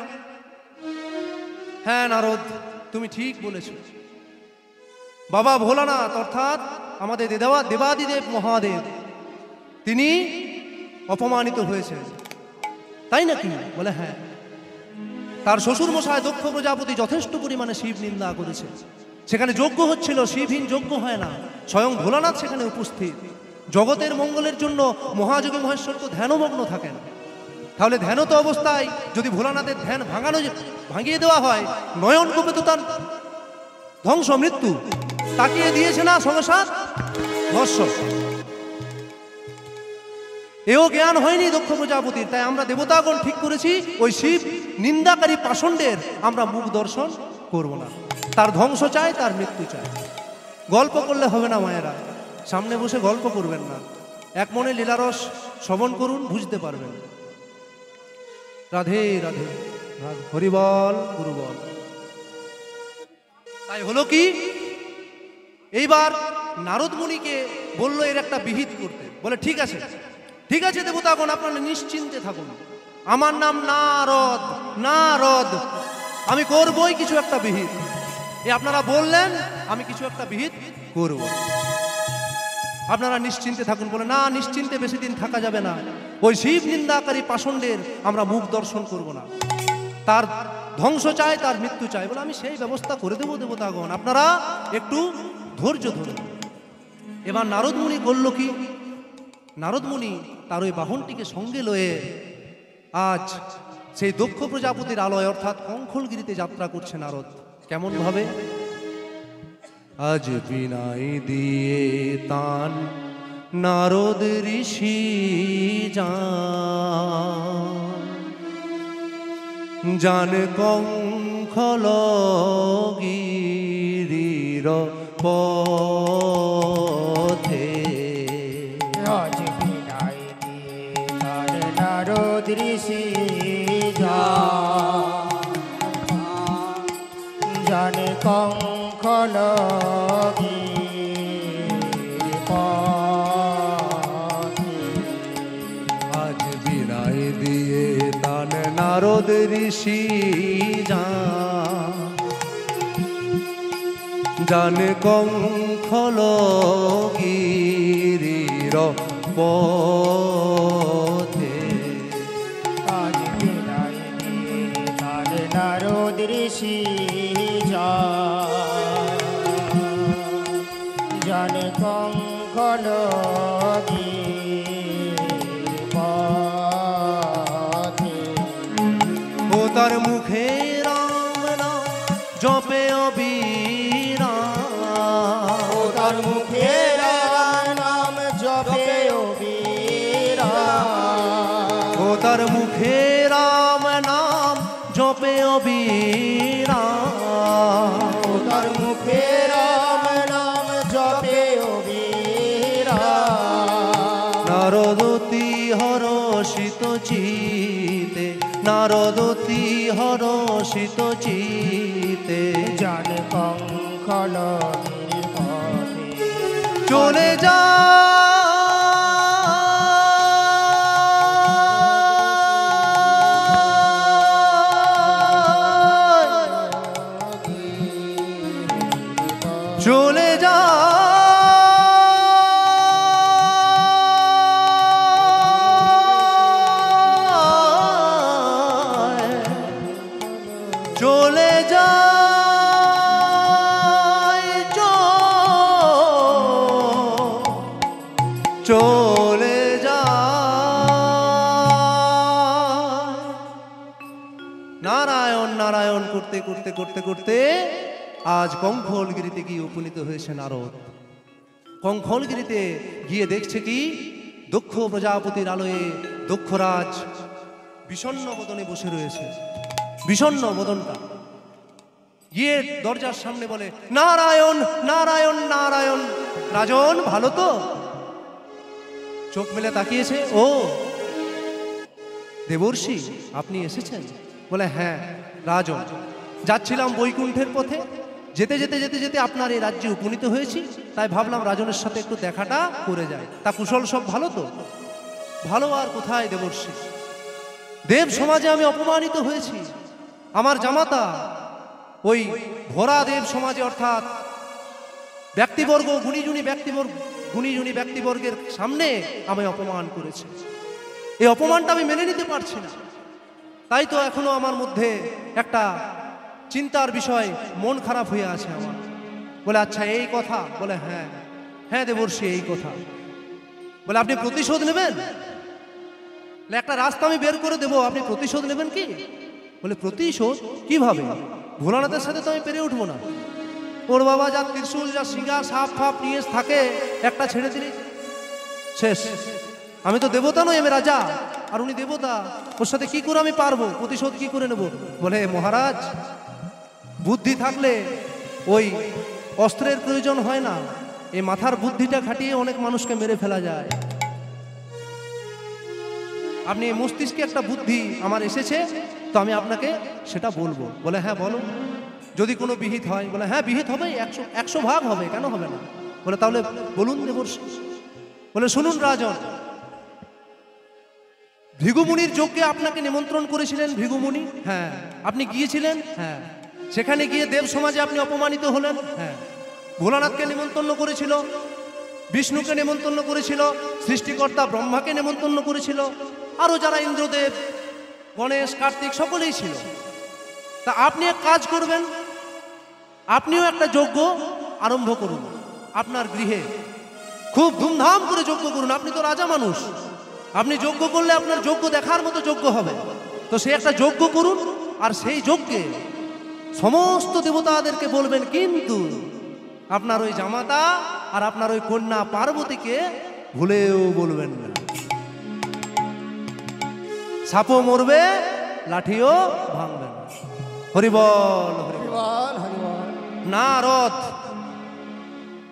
হ্যাঁ নারদ, তুমি ঠিক বলেছ। বাবা ভোলানাথ অর্থাৎ আমাদের দেবাদিদেব মহাদেব, তিনি অপমানিত হয়েছেন, তাই নাকি? বলে হ্যাঁ। তার শ্বশুর মশাই দক্ষ প্রজাপতি যথেষ্ট পরিমাণে শিব নিন্দা করেছে। সেখানে যজ্ঞ হচ্ছিল, শিবহীন যজ্ঞ হয় না। স্বয়ং ভোলানাথ সেখানে উপস্থিত। জগতের মঙ্গলের জন্য মহাযোগী মহেশ্বর তো ধ্যানমগ্ন থাকেন। তাহলে ধ্যানত অবস্থায় যদি ভোলানাথের ধ্যান ভাঙিয়ে দেওয়া হয়, নয়ন কোপে তো তার ধ্বংস, মৃত্যু। তাকিয়ে দিয়েছে না সংসার ভস্য। এও জ্ঞান হয়নি দক্ষ প্রজাপতির। তাই আমরা দেবতাগণ ঠিক করেছি, ওই শিব নিন্দাকারী পাষণ্ডের আমরা মুখ দর্শন করব না। তার ধ্বংস চাই, তার মৃত্যু চাই। গল্প করলে হবে না মায়েরা, সামনে বসে গল্প করবেন না। এক মনে লীলারস শ্রবণ করুন, বুঝতে পারবেন। রাধে রাধে, হরিবল গুরুবল। তাই হলো কি, এইবার নারদ মুনিকে বলল এর একটা বিহিত করতে। বলে ঠিক আছে, ঠিক আছে দেবতাগণ, আপনারা নিশ্চিন্তে থাকুন। আমার নাম নারদ, নারদ, আমি করবই কিছু একটা বিহিত। আপনারা বললেন, আমি কিছু একটা বিহিত করব, আপনারা নিশ্চিন্তে থাকুন। বলে না, নিশ্চিন্তে বেশি দিন থাকা যাবে না। ওই শিব নিন্দাকারী পাষণ্ডের আমরা মুখ দর্শন করব না। তার ধ্বংস চাই, তার মৃত্যু চাই। বলে আমি সেই ব্যবস্থা করে দেবো দেবতাগণ, আপনারা একটু ধৈর্য ধরুন। এবার নারদ মুনি করল কি, নারদ মুনি তার ওই বাহনটিকে সঙ্গে লয়ে আজ সেই দক্ষ প্রজাপতির আলয় অর্থাৎ কঙ্খলগিরিতে যাত্রা করছে নারদ। কেমন ভাবে? আজ বিনাই দিয়ে তান নারদ ঋষি জান কঙ্খলগিরির পথে। আজ বিনাই দিয়ে তার নারদ ঋষি যান কঙ্খল আজ বিনায় দিয়ে তান নারদ ঋষি জান কঙ্খল গিরির পথে আজ বিদায় দিয়ে তার নারদ ঋষি জান কঙ্খল ও তার মুখে রাম নাম জপে অবিরাম ও তার মুখে রাম নাম জপে অবিরাম ও তার মুখে রাম নাম জপে অবিরাম ও তার মুখে রাম নাম জপে অবিরাম নারদতি হরষিত চিতে নারদতি হরষিত চিতে জান কঙ্খল পথে চলে যা চলে যা চলে যা চলে যা নারায়ণ নারায়ণ করতে করতে করতে করতে আজ কঙ্খলগিরিতে গিয়ে উপনীত হয়েছে নারদ। কঙ্খলগিরিতে গিয়ে দেখছে কি দক্ষ প্রজাপতির আলোয়ে দক্ষরাজ বিষণ্ণ বদনে বসে রয়েছে। বিষণ্ণ বদনটা গিয়ে দরজার সামনে বলে নারায়ণ নারায়ণ নারায়ণ। রাজন ভালো তো? চোখ মেলে তাকিয়েছে, ও দেবর্ষি আপনি এসেছেন? বলে হ্যাঁ রাজন, যাচ্ছিলাম বৈকুণ্ঠের পথে, যেতে যেতে যেতে যেতে আপনার এই রাজ্যে উপনীত হয়েছি, তাই ভাবলাম রাজনের সাথে একটু দেখাটা করে যায়। তা কুশল সব ভালো তো? ভালো আর কোথায় দেবর্ষি, দেব সমাজে আমি অপমানিত হয়েছি। আমার জামাতা ওই ভরা দেব সমাজে অর্থাৎ ব্যক্তিবর্গ গুণীজনী ব্যক্তিবর্গের সামনে আমায় অপমান করেছে। এই অপমানটা আমি মেনে নিতে পারছি না, তাই তো এখনো আমার মধ্যে একটা চিন্তার বিষয়, মন খারাপ হয়ে আছে আমার। বলে আচ্ছা এই কথা? বলে হ্যাঁ হ্যাঁ দেবর্ষি এই কথা। বলে আপনি প্রতিশোধ নেবেন? একটা রাস্তা আমি বের করে দেবো, আপনি প্রতিশোধ নেবেন কি? বলে প্রতিশোধ কিভাবে? ভোলানাথের সাথে তো আমি পেরে উঠবো না। ওর বাবা যা ত্রিশূল যা সিঙ্গা সাপ ফাপ নিয়ে থাকে, একটা ছেড়ে দিলি শেষ। আমি তো দেবতা নই, আমি রাজা, আর উনি দেবতা, ওর সাথে কি করে আমি পারবো? প্রতিশোধ কি করে নেব? বলে মহারাজ বুদ্ধি থাকলে ওই অস্ত্রের প্রয়োজন হয় না, এই মাথার বুদ্ধিটা খাটিয়ে অনেক মানুষকে মেরে ফেলা যায়। আপনি মস্তিষ্কে একটা বুদ্ধি আমার এসেছে, তো আমি আপনাকে সেটা বলবো। বলে হ্যাঁ বলো, যদি কোনো বিহিত হয়? বলে হ্যাঁ বিহিত হবে, 100 ভাগ হবে, কেন হবে না? বলে তাহলে বলুন দেবর্ষি। বলে শুনুন রাজন, ভৃগুমুনির যজ্ঞে আপনাকে নিমন্ত্রণ করেছিলেন ভৃগুমুনি, হ্যাঁ আপনি গিয়েছিলেন, হ্যাঁ সেখানে গিয়ে দেব সমাজে আপনি অপমানিত হলেন, হ্যাঁ ভোলানাথকে নিমন্ত্রণ করেছিল, বিষ্ণুকে নিমন্ত্রণ করেছিল, সৃষ্টিকর্তা ব্রহ্মাকে নিমন্ত্রণ করেছিল, আরো যারা ইন্দ্রদেব গণেশ কার্তিক সকলেই ছিল। তা আপনি এক কাজ করবেন, আপনিও একটা যজ্ঞ আরম্ভ করুন আপনার গৃহে, খুব ধুমধাম করে যজ্ঞ করুন। আপনি তো রাজা মানুষ, আপনি যজ্ঞ করলে আপনার যজ্ঞ দেখার মতো যজ্ঞ হবে। তো সে একটা যজ্ঞ করুন, আর সেই যজ্ঞে সমস্ত দেবতাদেরকে বলবেন, কিন্তু আপনার ওই জামাতা আর আপনার ওই কন্যা পার্বতীকে ভুলেও বলবেন না। সাপও মরবে, লাঠিও ভাঙবে না। হরিবল হরিবল। নারদ,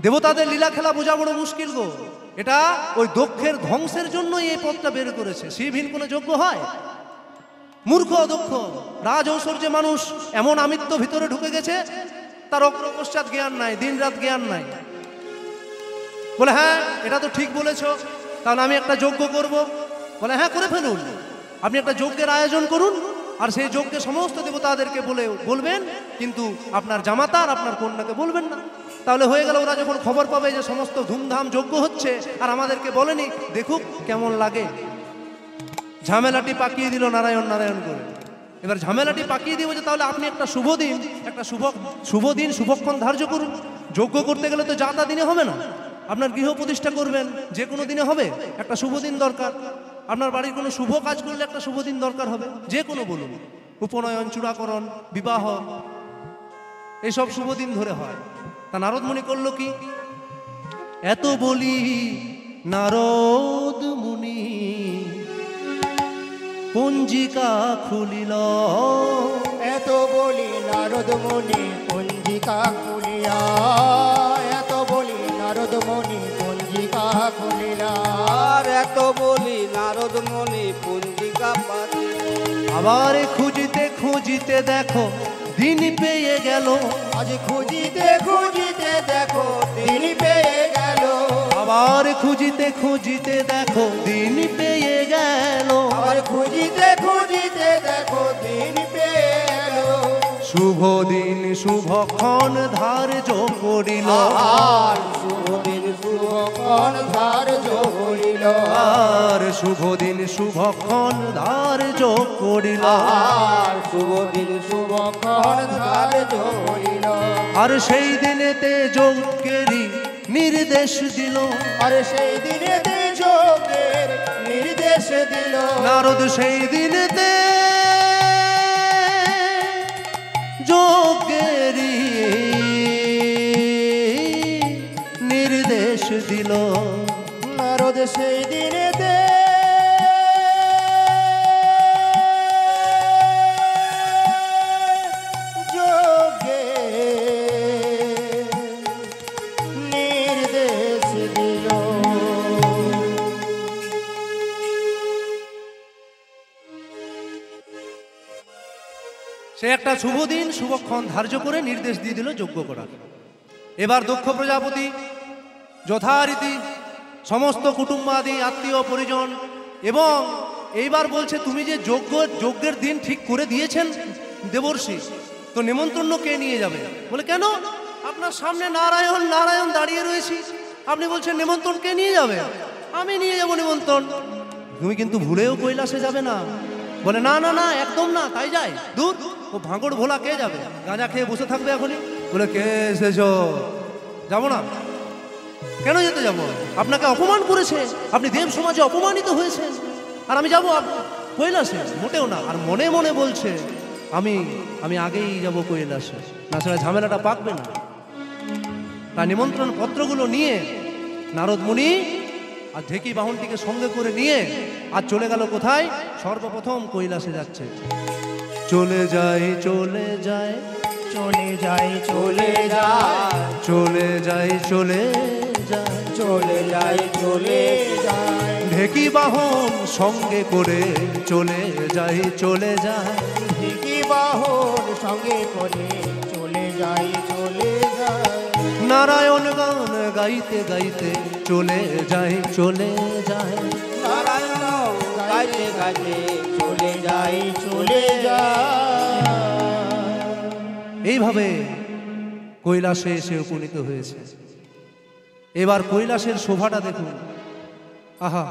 দেবতাদের লীলা খেলা বোঝা বড় মুশকিল গো। এটা ওই দক্ষের ধ্বংসের জন্য এই পথটা বের করেছে। শিবহীন কোনো যজ্ঞ হয়? মূর্খ দক্ষ রাজ ঐশ্বর্যে মানুষ এমন আমিত্ব ভিতরে ঢুকে গেছে, তার অগ্র পশ্চাৎ জ্ঞান নাই, দিন রাত জ্ঞান নাই। বলে হ্যাঁ এটা তো ঠিক বলেছ, তাহলে আমি একটা যজ্ঞ করব। বলে হ্যাঁ করে ফেলুন, আপনি একটা যজ্ঞের আয়োজন করুন, আর সেই যজ্ঞে সমস্ত দেবতাদেরকে বলবেন, কিন্তু আপনার জামাতা আর আপনার কন্যাকে বলবেন না। তাহলে হয়ে গেল, ওরা যখন খবর পাবে যে সমস্ত ধুমধাম যজ্ঞ হচ্ছে আর আমাদেরকে বলেনি, দেখুক কেমন লাগে। ঝামেলাটি পাকিয়ে দিল নারায়ণ নারায়ণ করে। এবার ঝামেলাটি পাকিয়ে দিব যে তাহলে আপনি একটা শুভ দিন, একটা শুভ দিন শুভক্ষণ ধার্য করুন। যজ্ঞ করতে গেলে তো যা তা দিনে হবে না, আপনার গৃহ প্রতিষ্ঠা করবেন যে কোনো দিনে হবে, একটা শুভ দিন দরকার। আপনার বাড়ির কোনো শুভ কাজ করলে একটা শুভ দিন দরকার হবে, যে কোনো বলুন, উপনয়ন, চূড়াকরণ, বিবাহ, এইসব শুভ দিন ধরে হয়। তা নারদ মুনি করলো কি? এত বলি নারদ মুনি পঞ্জিকা খুলিল। এত বলি নারদ মুনি পঞ্জিকা খুলিয়া, এত বলি নারদ মুনি পঞ্জিকা খুলিলা। আর এত বলি নারদ মুনি পঞ্জিকা পাতি। আবার খুঁজিতে খুঁজিতে দেখো দিন পেয়ে গেল। আজ খুঁজিতে খুঁজিতে দেখো দিন পেয়ে গেল। আবার খুঁজিতে খুঁজিতে দেখো দিন পেয়ে গেল। আবার খুঁজিতে খুঁজিতে দেখো দিন পেয়ে গেল। শুভ দিন শুভক্ষণ ধার্য করিল। আর শুভ দিন শুভক্ষণ ধার্য করিল। আর শুভ দিন শুভক্ষণ ধার্য করিল। আর শুভ দিন শুভক্ষণ ধার্য করিল। আর সেই দিনেতে যজ্ঞেরই নির্দেশ দিল। আর সেই দিনেতে যজ্ঞের নির্দেশ দিল। নারদ সেই দিনেতে যজ্ঞেরই নির্দেশ দিল। নারদ সেই দিনেতে যজ্ঞের নির্দেশ দিল। সে একটা শুভ দিন শুভক্ষণ ধার্য করে নির্দেশ দিয়ে দিল যজ্ঞ করার। এবার দক্ষ প্রজাপতি যথারীতি সমস্ত কুটুম্বাদি আত্মীয় পরিজন, এবং এইবার বলছে তুমি যে যজ্ঞের দিন ঠিক করে দিয়েছেন দেবর্ষি, তো নেমন্ত্রণ কে নিয়ে যাবে? বলে কেন, আপনার সামনে নারায়ণ নারায়ণ দাঁড়িয়ে রয়েছি, আপনি বলছেন নেমন্ত্রণ কে নিয়ে যাবে? আমি নিয়ে যাব নিমন্ত্রণ। তুমি কিন্তু ভুলেও কৈলাসে যাবে না। বলে না না না একদম না, তাই যায় দূর, ও ভাঙড় ভোলা কে যাবে? গাঁজা খেয়ে বসে থাকবে এখনই। বলে কে এসেছো? যাবো না। কেন যেতে যাব? আপনাকে অপমান করেছে, আপনি দেব সমাজে অপমানিত হয়েছেন, আর আমি যাব কৈলাসে? মোটেও না। আর মনে মনে বলছে আমি আমি আগেই যাব কৈলাসে, না সেটা ঝামেলাটা পাকবে না। তার নিমন্ত্রণ পত্রগুলো নিয়ে নারদ মুনি আর ঢেকি বাহনটিকে সঙ্গে করে নিয়ে আর চলে গেল কোথায়? সর্বপ্রথম কৈলাসে যাচ্ছে। চলে যায় চলে যায় চলে যাই চলে যায়, চলে যায় চলে যায়, চলে যাই চলে যায়। ঢেকি বাহন সঙ্গে করে চলে যায় চলে যায়। ঢেকি বাহন সঙ্গে করে চলে যাই চলে যায়। নারায়ণ গান গাইতে গাইতে চলে যায় চলে যায়। নারায়ণ গাইতে গাইতে চলে যাই চলে যায়। এইভাবে কৈলাসে এসে উপনীত হয়েছে। এবার কৈলাসের শোভাটা দেখুন, আহা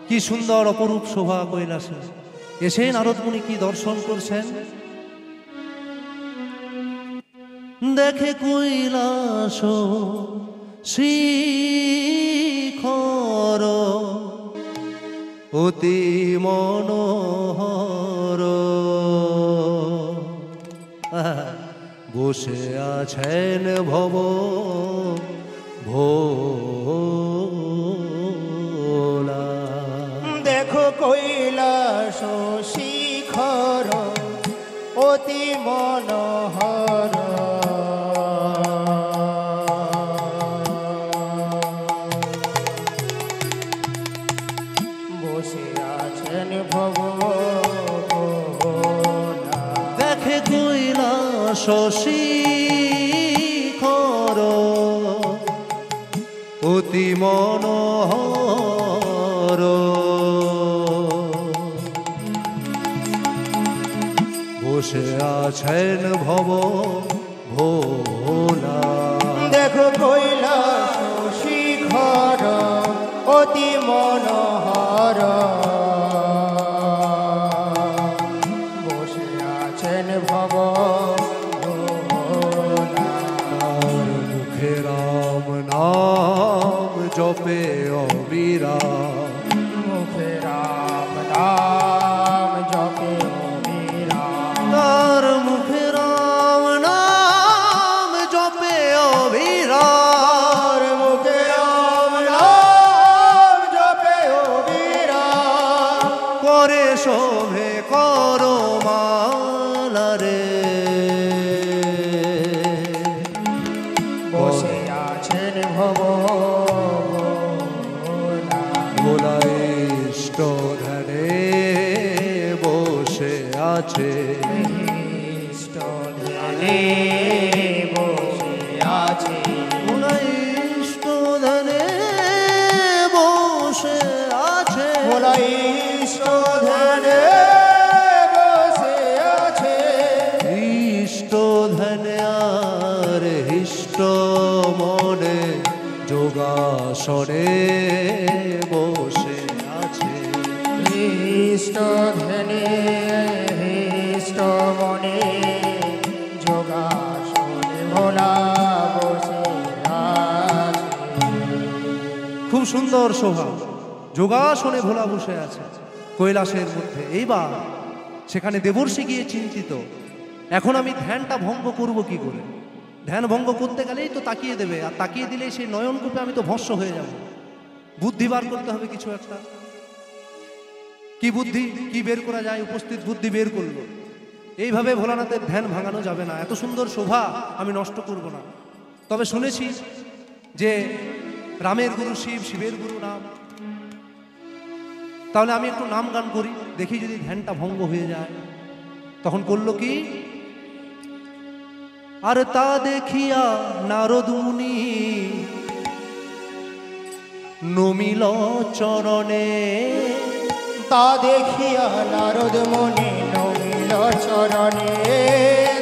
কি সুন্দর অপরূপ শোভা কৈলাসে। এসে নারদ মুনি কি দর্শন করছেন, দেখে কৈলাস শিখর অতি মনোহর, বসে আছেন ভব ভোলা। দেখো কৈলাস শিখর অতি মনোহর, বসে আছেন ভবভোলা। দেখে কৈলাস শিখর অতি মনোহর বসে আছেন ভব ভোলা। দেখো কৈলাস শিখর অতি মনোহর বসে আছেন ভব ভোলা। তার মুখে রাম নাম জপে অবিরাম, মুখে রাম নাম জপে অবিরাম। তার মুখে রাম নাম জপে অবিরাম, তার মুখে রাম নাম জপে অবিরাম। করে শোভে করমালা রে। বসে আছেন ভব ভোলা। ভোলা ইষ্ট ধ্যানে বসে আছে, ইষ্ট ধ্যানে বসে আছে। ভোলা ইষ্ট ধ্যানে বসে আছে, ভোলা ইষ্ট ধ্যানে বসে আছে। ইষ্ট ধ্যানে আর হিষ্ট মনে যোগাসনে বসে আছে। ইষ্ট ধ্যানে ইষ্ট মনে যোগাসনে ভোলা বসে আছে। খুব সুন্দর শোভা, যোগাসনে ভোলা বসে আছে কৈলাসের মধ্যে। এইবার সেখানে দেবর্ষি গিয়ে চিন্তিত, এখন আমি ধ্যানটা ভঙ্গ করব কি করে? ধ্যান ভঙ্গ করতে গেলেই তো তাকিয়ে দেবে, আর তাকিয়ে দিলেই সেই নয়নকূপে আমি তো ভস্ম হয়ে যাব। বুদ্ধি বার করতে হবে কিছু একটা। কি বুদ্ধি, কি বের করা যায়? উপস্থিত বুদ্ধি বের করলো, এইভাবে ভোলানাথের ধ্যান ভাঙানো যাবে না, এত সুন্দর শোভা আমি নষ্ট করব না। তবে শুনেছি যে রামের গুরু শিব, শিবের গুরু রাম, তাহলে আমি একটু নাম গান করি, দেখি যদি ধ্যানটা ভঙ্গ হয়ে যায়। তখন করলো কি, আর তা দেখিয়া নারদ মুনি নমিল চরণে। তা দেখিয়া নারদ মুনি নমিল চরণে।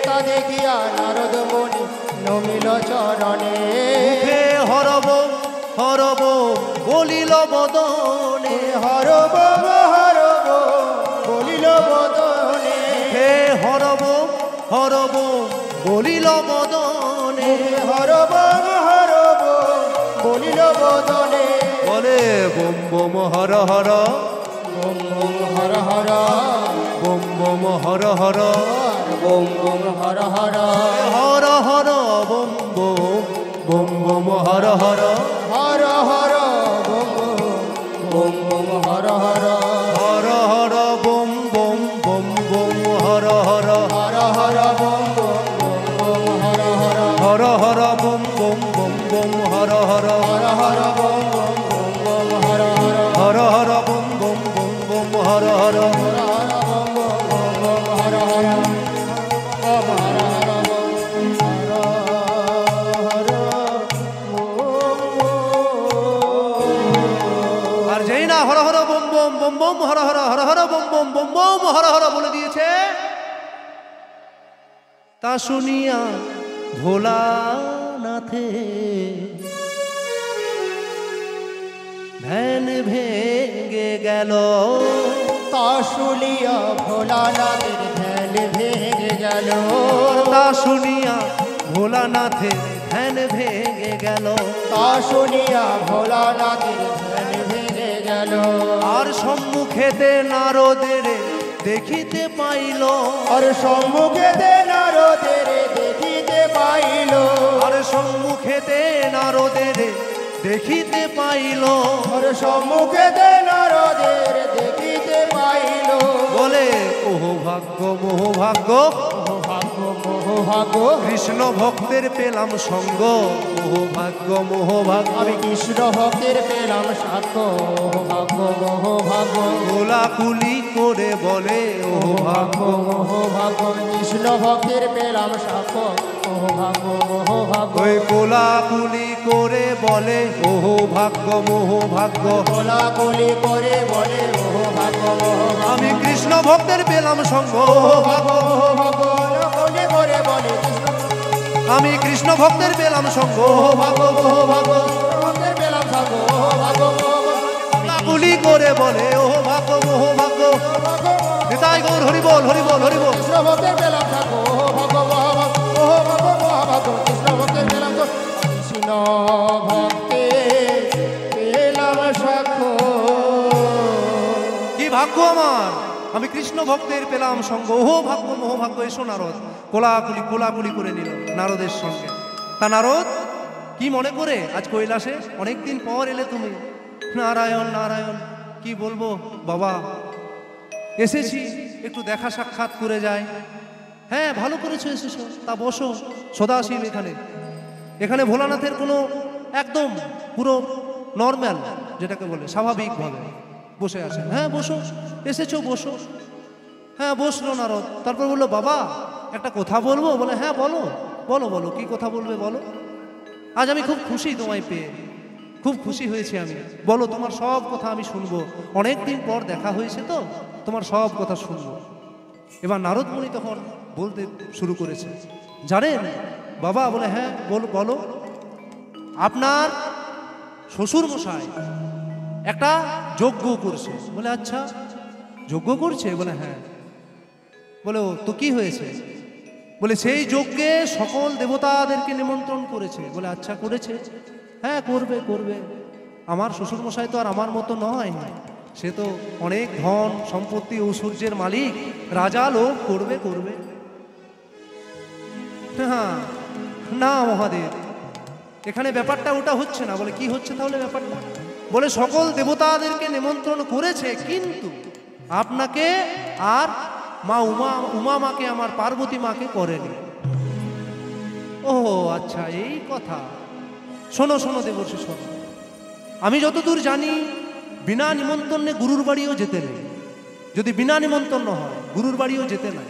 তা দেখিয়া নারদ মুনি নমিল চরণে। মুখে হরব হরব বলিল বদনে, হরব হরব বলিল বদনে। মুখে হরব হরব বলিল বদনে। হরব হরব বলিল বদনে। বলে bomb bomb Har Har, Om Om Har Har, bomb bomb Har Har, Om Om Har Har, Har Har bomb bomb, bomb bomb Har Har, Har Har Om Om Om Har Har, Har Har bomb bomb, bomb bomb Har Har, Har Har Om Om Har Har, Har Har bomb bomb, bomb bomb Har Har, Har Har Om Om Har Har, Har Har bomb bomb, bomb bomb Har Har, আর যেই না Har Har bomb bomb, bomb bomb Har Har, Har Har bomb bomb, bomb bomb Har Har বলে দিয়েছে, তা শুনিয়া ভোলানাথে ধ্যান ভেঙে গেল। তা শুনিয়া ভোলানাথের ধ্যান ভেঙে গেল। তা শুনিয়া ভোলানাথে ধ্যান ভেঙে গেল। তা শুনিয়া ভোলানাথের ধ্যান ভেঙে গেল। আর সম্মুখেতে নারদের দেখিতে পাইল, আর সম্মুখে দে নারদের দেখিতে পাইল। আর সম্মুখেতে নারদের দেখিতে পাইল। আর সম্মুখে দে নারদের দেখিতে পাইল। বলে ওহ ভাগ্য মোহ ভাগ্য, ভাগ্য মোহ ভাগ্য, কৃষ্ণ ভক্তের পেলাম সঙ্গ। ওহ ভাগ্য মোহ ভাগ্য, আমি কৃষ্ণ ভক্তের পেলাম সাক্ষ্য। ভাগ্য মোহ ভাগ্য, কোলাকুলি করে বলে ওহ ভাগ্য। ভাগ্য মোহ ভাগ্য, কৃষ্ণ ভক্তের পেলাম সাক্ষ্য। ও ভাগ্য মোহ ভাগ্য ওই কোলাকুলি করে বলে ওহো ভাগ্য মোহ ভাগ্য কোলাকুলি করে বলে মোহ ভাগ্য মোহ ভাগ্য আমি কৃষ্ণ ভক্তের পেলাম সঙ্গ ভাগ্য মোহ ভাগ্য কোলাকুলি করে বলে কৃষ্ণ আমি কৃষ্ণ ভক্তের পেলাম সঙ্গ ভাগ্য মোহ ভাগ্য ভক্তের পেলাম সঙ্গ ভাগ্য মোহ কোলাকুলি করে বলে ওহো ভাগ্য মোহ ভাগ্য নিতাই গৌর হরি বল হরি বল হরি বল কৃষ্ণ ভক্তের পেলাম সঙ্গ ভাগ্য মোহ ভাগ্য মোহ ভাগ্য কৃষ্ণ ভক্তের পেলাম কৃষ্ণ ভক্তের পেলাম সঙ্গ কি ভাগ্য আমার আমি কৃষ্ণ ভক্তের পেলাম সঙ্গ ওহো ভাগ্য মোহ ভাগ্য এসো নারদ কোলাকুলি কোলাকুলি করে নিল নারদের সঙ্গে তা নারদ কি মনে করে আজ কৈলাসে অনেকদিন পর এলে তুমি নারায়ণ নারায়ণ কি বলবো বাবা এসেছি একটু দেখা সাক্ষাৎ করে যাই হ্যাঁ ভালো করেছো এসেছো তা বসো সদাশিব এখানে ভোলানাথের কোনো একদম পুরো নর্মাল যেটাকে বলে স্বাভাবিকভাবে বসে আছেন হ্যাঁ বসো এসেছো বসো হ্যাঁ বসলো নারদ তারপর বললো বাবা একটা কথা বলবো বলে হ্যাঁ বলো বলো বলো কি কথা বলবে বলো আজ আমি খুব খুশি তোমায় পেয়ে খুব খুশি হয়েছি আমি বলো তোমার সব কথা আমি শুনবো অনেক দিন পর দেখা হয়েছে তো তোমার সব কথা শুনবো এবার নারদ মুনি তখন বলতে শুরু করেছে জানেন বাবা বলে হ্যাঁ বলো বলো আপনার শ্বশুর মশাই একটা যজ্ঞ করছে বলে আচ্ছা যজ্ঞ করছে বলে হ্যাঁ বলে ও তো কি হয়েছে বলে সেই যজ্ঞে সকল দেবতাদেরকে নিমন্ত্রণ করেছে বলে আচ্ছা করেছে হ্যাঁ করবে করবে আমার শ্বশুর মশাই তো আর আমার মতো নয় সে তো অনেক ধন সম্পত্তি ঐশ্বর্যের মালিক রাজা লোক করবে করবে হ্যাঁ না মহাদেব এখানে ব্যাপারটা ওটা হচ্ছে না বলে কি হচ্ছে তাহলে ব্যাপারটা বলে সকল দেবতাদেরকে নিমন্ত্রণ করেছে কিন্তু আপনাকে আর মা উমা মাকে আমার পার্বতী মাকে করেনি ও আচ্ছা এই কথা শোনো শোনো দেবর্ষি শোনো আমি যতদূর জানি বিনা নিমন্ত্রণে গুরুর বাড়িও যেতে নেই যদি বিনা নিমন্ত্রণ হয় গুরুর বাড়িও যেতে নাই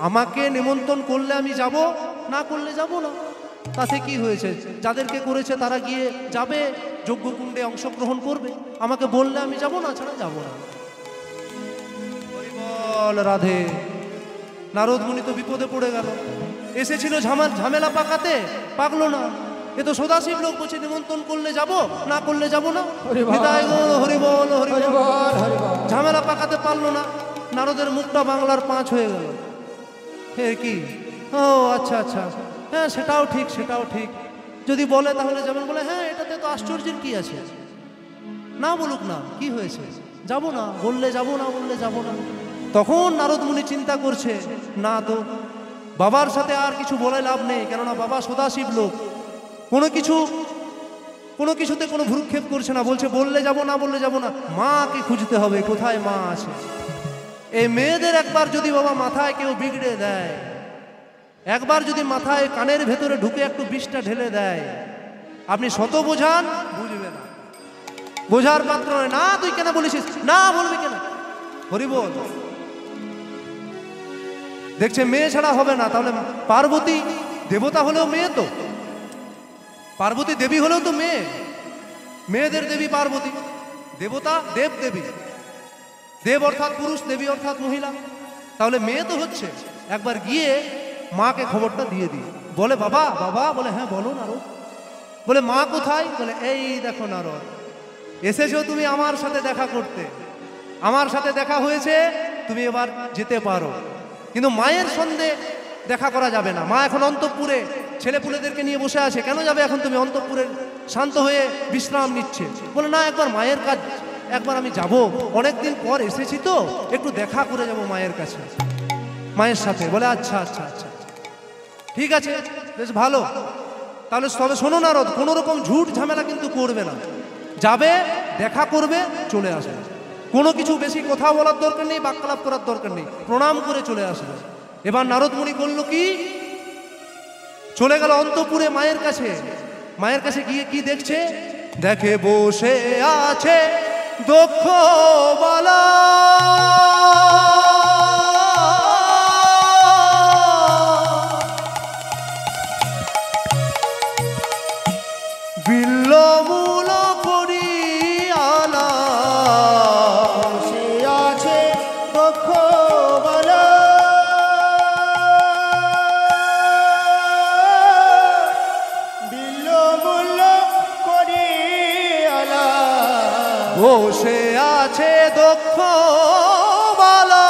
আমাকে নিমন্ত্রণ করলে আমি যাব না করলে যাব না তাতে কি হয়েছে যাদেরকে করেছে তারা গিয়ে যাবে যজ্ঞকুণ্ডে অংশগ্রহণ করবে আমাকে বললে আমি যাব না ছাড়া যাব না বল রাধে নারদ মুনি তো বিপদে পড়ে গেল এসেছিল ঝামেলা পাকাতে পাকলো না এ তো সদাশিব লোক বলছে নিমন্ত্রণ করলে যাব না করলে যাব না নিতাই গৌর হরি বল হরি বল ঝামেলা পাকাতে পারলো না নারদের মুখটা বাংলার 5 হয়ে গেল হে কি ও আচ্ছা আচ্ছা হ্যাঁ সেটাও ঠিক যদি বলে তাহলে যাবেন বলে হ্যাঁ এটাতে তো আশ্চর্যের কি আছে না বলুক না কি হয়েছে যাব না বললে যাব না বললে যাব না তখন নারদ মুনি চিন্তা করছে না তো বাবার সাথে আর কিছু বলে লাভ নেই কেননা বাবা সদাশিব লোক কোনো কিছুতে কোনো ভ্রুক্ষেপ করছে না বলছে বললে যাব না বললে যাব না মাকে খুঁজতে হবে কোথায় মা আছে এই মেয়েদের একবার যদি বাবা মাথায় কেউ বিগড়ে দেয় একবার যদি মাথায় কানের ভেতরে ঢুকে একটু বিষটা ঢেলে দেয় আপনি শত বোঝান বুঝবে না বোঝার পাত্র নয় না তুই কেন বলিস না বলবি কেন হরি বল দেখছে মেয়ে ছাড়া হবে না তাহলে পার্বতী দেবতা হলেও মেয়ে তো পার্বতী দেবী হলেও তো মেয়েদের দেবী পার্বতী দেবতা দেব দেবী দেব অর্থাৎ পুরুষ দেবী অর্থাৎ মহিলা তাহলে মেয়ে তো হচ্ছে একবার গিয়ে মাকে খবরটা দিয়ে দিই বলে বাবা বাবা বলে হ্যাঁ বলো নারদ বলে মা কোথায় বলে এই দেখো নারদ এসেছো তুমি আমার সাথে দেখা করতে আমার সাথে দেখা হয়েছে তুমি এবার যেতে পারো কিন্তু মায়ের সঙ্গে দেখা করা যাবে না মা এখন অন্তঃপুরে ছেলেপুলেদেরকে নিয়ে বসে আছে কেন যাবে এখন তুমি অন্তঃপুরে শান্ত হয়ে বিশ্রাম নিচ্ছে বলে না একবার মায়ের কাজ একবার আমি যাব অনেকদিন পর এসেছি তো একটু দেখা করে যাব মায়ের কাছে মায়ের সাথে বলে আচ্ছা আচ্ছা আচ্ছা ঠিক আছে বেশ ভালো তাহলে তবে শোনো নারদ কোনো রকম ঝুট ঝামেলা কিন্তু করবে না যাবে দেখা করবে চলে আসবে কোনো কিছু বেশি কথা বলার দরকার নেই বাক্যালাপ করার দরকার নেই প্রণাম করে চলে আসবে এবার নারদ মুনি করলো কি চলে গেল অন্তঃপুরে মায়ের কাছে গিয়ে কি দেখছে দেখে বসে আছে দক্ষ বালা বিল্লমূল করিয়ালা সে আছে দক্ষ বালা বিল্লমূল করিয়ালা বসে আছে দক্ষ বালা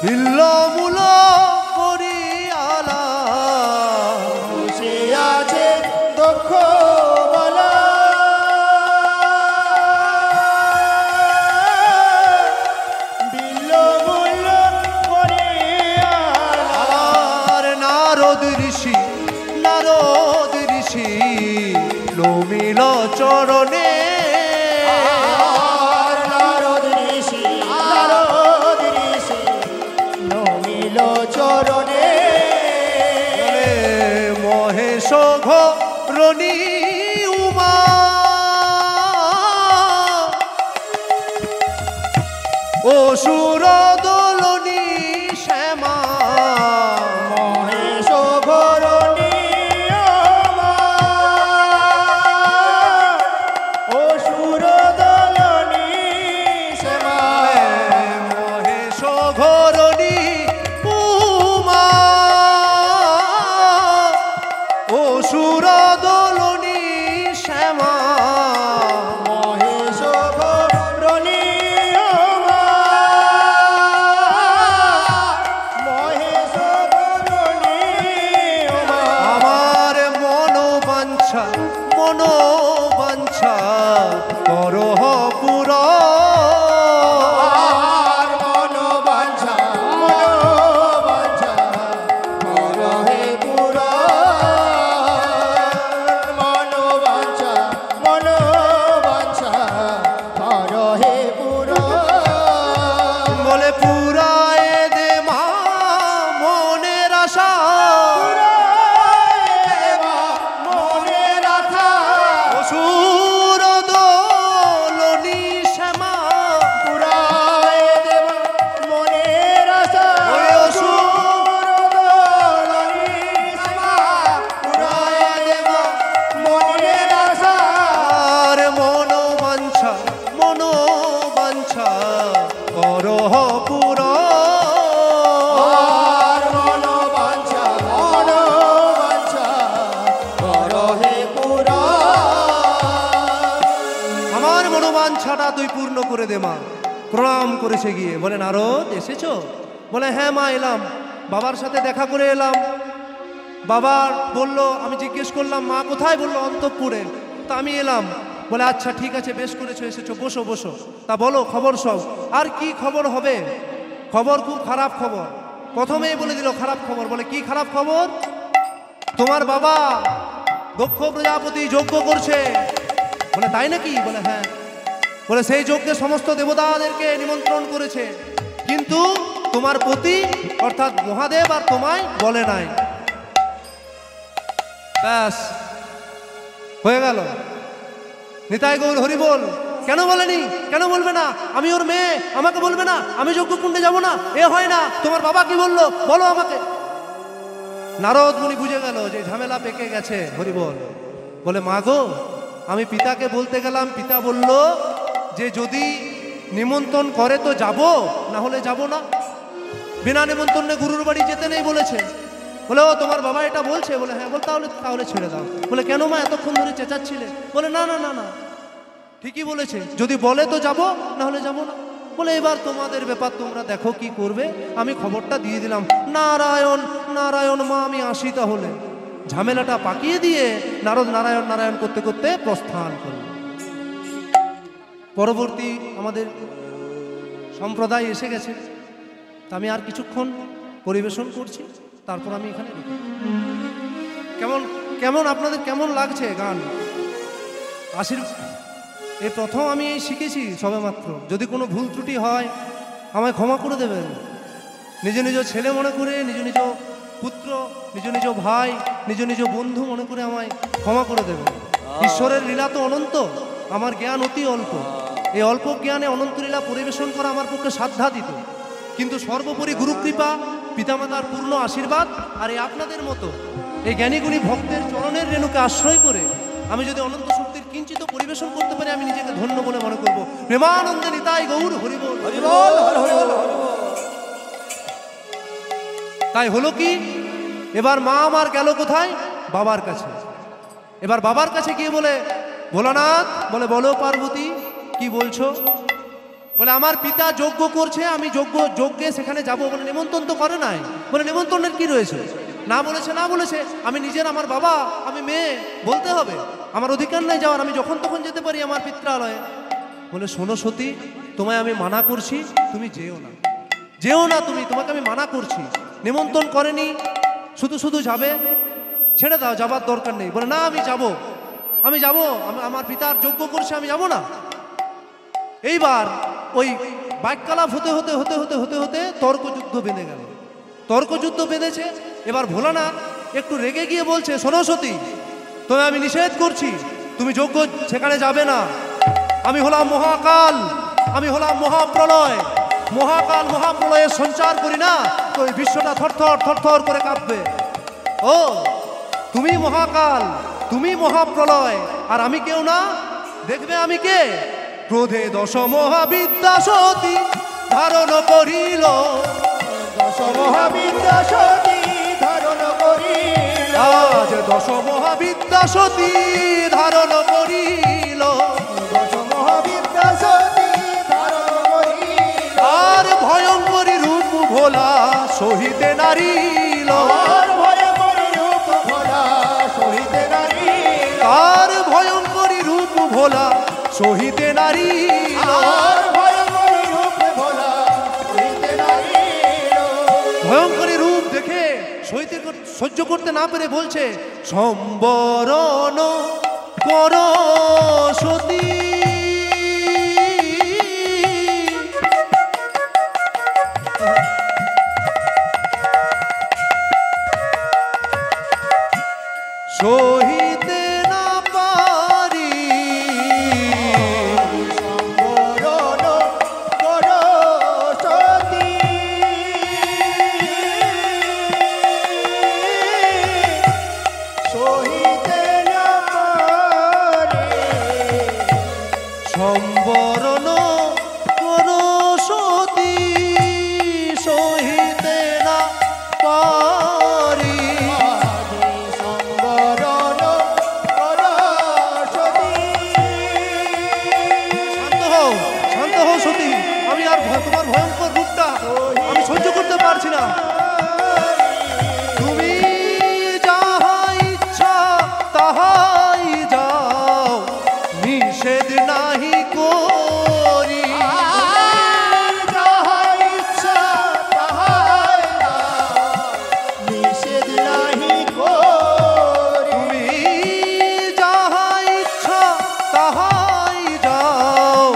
বিল্লমূল করিয়ালা সে আছে দক্ষ বালা বিল্লমূল করিয়ালা আর নারদ ঋষি নমিল চরণে আর নারদ ঋষি নমিল চরণে মহেশ ঘরণী উমা অসুর দোলনী শ্যামা মহেশ ঘরণী উমা অসুর দলনী শ্যামা মহেশ ঘরণী উমা অসুর দোলনী শ্যামা মহেশ ঘরণী উমা মহেশ ঘরণী উমা আমার মনোবাঞ্ছা করহ পুরা আর মনোবাঞ্ছা করহে পুরা মনোবাঞ্ছা করহে পুরা বলে পুরায় দে মা মনের আশা মনে রাখা অসুর দোলনী শ্যামা পুরায় দেব মনের আশা ওই অসুর দোলনী শ্যামা পুরায় দেব মনের আশা আর মনোবাঞ্ছা করহ পুরা আর মনোবাঞ্ছা করহে পুরা আমার মনোবাঞ্ছাটা তুই পূর্ণ করে দে মা। প্রণাম করেছে গিয়ে বলে নারদ এসেছো? বলে হ্যাঁ মা এলাম, বাবার সাথে দেখা করে এলাম। বাবা বলল, আমি জিজ্ঞেস করলাম মা কোথায়? বললো অন্তঃপুরে। তা আমি এলাম। বলে আচ্ছা ঠিক আছে, বেশ করেছো, এসেছো, বসো বসো। তা বলো খবর সব। আর কি খবর হবে? খবর খুব খারাপ খবর। প্রথমেই বলে দিল খারাপ খবর। বলে কি খারাপ খবর? তোমার বাবা দক্ষ প্রজাপতি যজ্ঞ করছে। বলে তাই নাকি? বলে হ্যাঁ। বলে সেই যজ্ঞে সমস্ত দেবতাদেরকে নিমন্ত্রণ করেছে, কিন্তু তোমার পতি অর্থাৎ মহাদেব আর তোমায় বলে নাই। ব্যাস হয়ে গেল। নিতাই গৌর হরি বল। কেন বলেনি? কেন বলবে না? আমি ওর মেয়ে, আমাকে বলবে না? আমি যজ্ঞকুণ্ডে যাব না? এ হয় না। তোমার বাবা কি বললো বলো আমাকে। নারদ মুনি বুঝে গেল যে ঝামেলা পেকে গেছে। হরি বল। বলে মা গো, আমি পিতাকে বলতে গেলাম, পিতা বলল যে যদি নিমন্ত্রণ করে তো যাব, না হলে যাব না। বিনা নিমন্ত্রণে গুরুর বাড়ি যেতে নেই বলেছে। বলে ও তোমার বাবা এটা বলছে? বলে হ্যাঁ। বল তাহলে ছেড়ে দাও। বলে কেন মা এতক্ষণ ধরে চেঁচাচ্ছিলে? বলে না না না না, ঠিকই বলেছে, যদি বলে তো যাব, না হলে যাব না। বলে এবার তোমাদের ব্যাপার, তোমরা দেখো কি করবে। আমি খবরটা দিয়ে দিলাম। নারায়ণ নারায়ণ মা, আমি আসি তাহলে। ঝামেলাটা পাকিয়ে দিয়ে নারদ নারায়ণ নারায়ণ করতে করতে প্রস্থান করল। পরবর্তী আমাদের সম্প্রদায় এসে গেছে। তা আমি আর কিছুক্ষণ পরিবেশন করছি, তারপর আমি এখানে রেখে দেব। কেমন কেমন আপনাদের কেমন লাগছে গান? এই প্রথম আমি এই শিখেছি সবে মাত্র। যদি কোনো ভুল ত্রুটি হয় আমায় ক্ষমা করে দেবেন। নিজ নিজ ছেলে মনে করে, নিজ নিজ পুত্র, নিজ নিজ ভাই, নিজ নিজ বন্ধু মনে করে আমায় ক্ষমা করে দেবেন। ঈশ্বরের লীলা তো অনন্ত, আমার জ্ঞান অতি অল্প। এই অল্প জ্ঞানে অনন্ত লীলা পরিবেশন করা আমার পক্ষে সাধ্যাতীত। কিন্তু সর্বোপরি গুরুকৃপা, পিতামাতার পূর্ণ আশীর্বাদ আর এই আপনাদের মতো এই জ্ঞানীগুণী ভক্তের চরণের রেণুকে আশ্রয় করে আমি যদি অনন্ত শক্তির কিঞ্চিত পরিবেশন করতে পারি আমি নিজেকে ধন্য বলে মনে করব। প্রেমানন্দে নিতাই গৌর হরিবোল হরিবল হর হরিবল হরিবল। তাই হলো কি, এবার মা আমার গেল কোথায়? বাবার কাছে। এবার বাবার কাছে গিয়ে বলে, ভোলানাথ বলে, বলো পার্বতী কি বলছো? বলে আমার পিতা যজ্ঞ করছে, আমি যজ্ঞে সেখানে যাব। বলে নিমন্ত্রণ তো করে নাই। বলে নিমন্ত্রণের কি রয়েছে? না বলেছে, না বলেছে। আমি নিজের, আমার বাবা, আমি মেয়ে, বলতে হবে, আমার অধিকার নেই যাওয়ার, আমি যখন তখন যেতে পারি আমার পিত্রালয়ে। বলে শোনো সতী, তোমায় আমি মানা করছি, তুমি যেও না, যেও না তুমি, তোমাকে আমি মানা করছি। নিমন্ত্রণ করেনি, শুধু শুধু যাবে, ছেড়ে দাও, যাবার দরকার নেই। বলে না আমি যাব, আমি যাব, আমার পিতার যজ্ঞ করছে, আমি যাব না। এইবার ওই বাক্যালাপ হতে হতে হতে হতে হতে হতে তর্কযুদ্ধ বেঁধে গেল। তর্কযুদ্ধ বেঁধেছে। এবার ভোলানাথ একটু রেগে গিয়ে বলছে, শোনো সতী, তবে আমি নিষেধ করছি, তুমি যজ্ঞ সেখানে যাবে না। আমি হলাম মহাকাল, আমি হলাম মহাপ্রলয়। মহাকাল মহাপ্রলয়ের সঞ্চার করি না তো এই বিশ্বটা থরথর থরথর করে কাঁপবে। ও তুমি মহাকাল, তুমি মহাপ্রলয়, আর আমি কেউ না। দেখবে আমি কে? ক্রোধে দশ মহাবিদ্যা সতী ধারণ করিল, দশ মহাবিদ্যা সতী ধারণ করিল, আজ দশ মহাবিদ্যা সতী ধারণ করিল, দশ মহাবিদ্যা সতী ধারণ করিল, আর ভয়ঙ্করী রূপ ভোলা সহিতে নারিল, আর ভয়ঙ্করী রূপ ভোলা সহিতে নারিল, আর ভয়ঙ্করী রূপ ভোলা সহিতে নারিল। আর ভয়ঙ্করী রূপ ভোলা সহিতে নারিল। ভয়ঙ্করী রূপ দেখে সহ্য করতে না পেরে বলছে, সম্বরণ কর সতী, সহিতে না পারি, সম্বরণ কর সতী, সহিতে না পারে, সম্বরণ কর সতী, সহিতে না পারি। সম্বরণ কর সতী। শান্ত হও সতী, আমি আর তোমার ভয়ঙ্কর রূপটা আমি সহ্য করতে পারছি না। তুমি যাহা ইচ্ছা তাহাই যাও, নিষেধ নাহি করি, যাহা ইচ্ছা তাহাই দাও, নিষেধ নাহি করি। তুমি যাহা ইচ্ছা তাহাই যাও,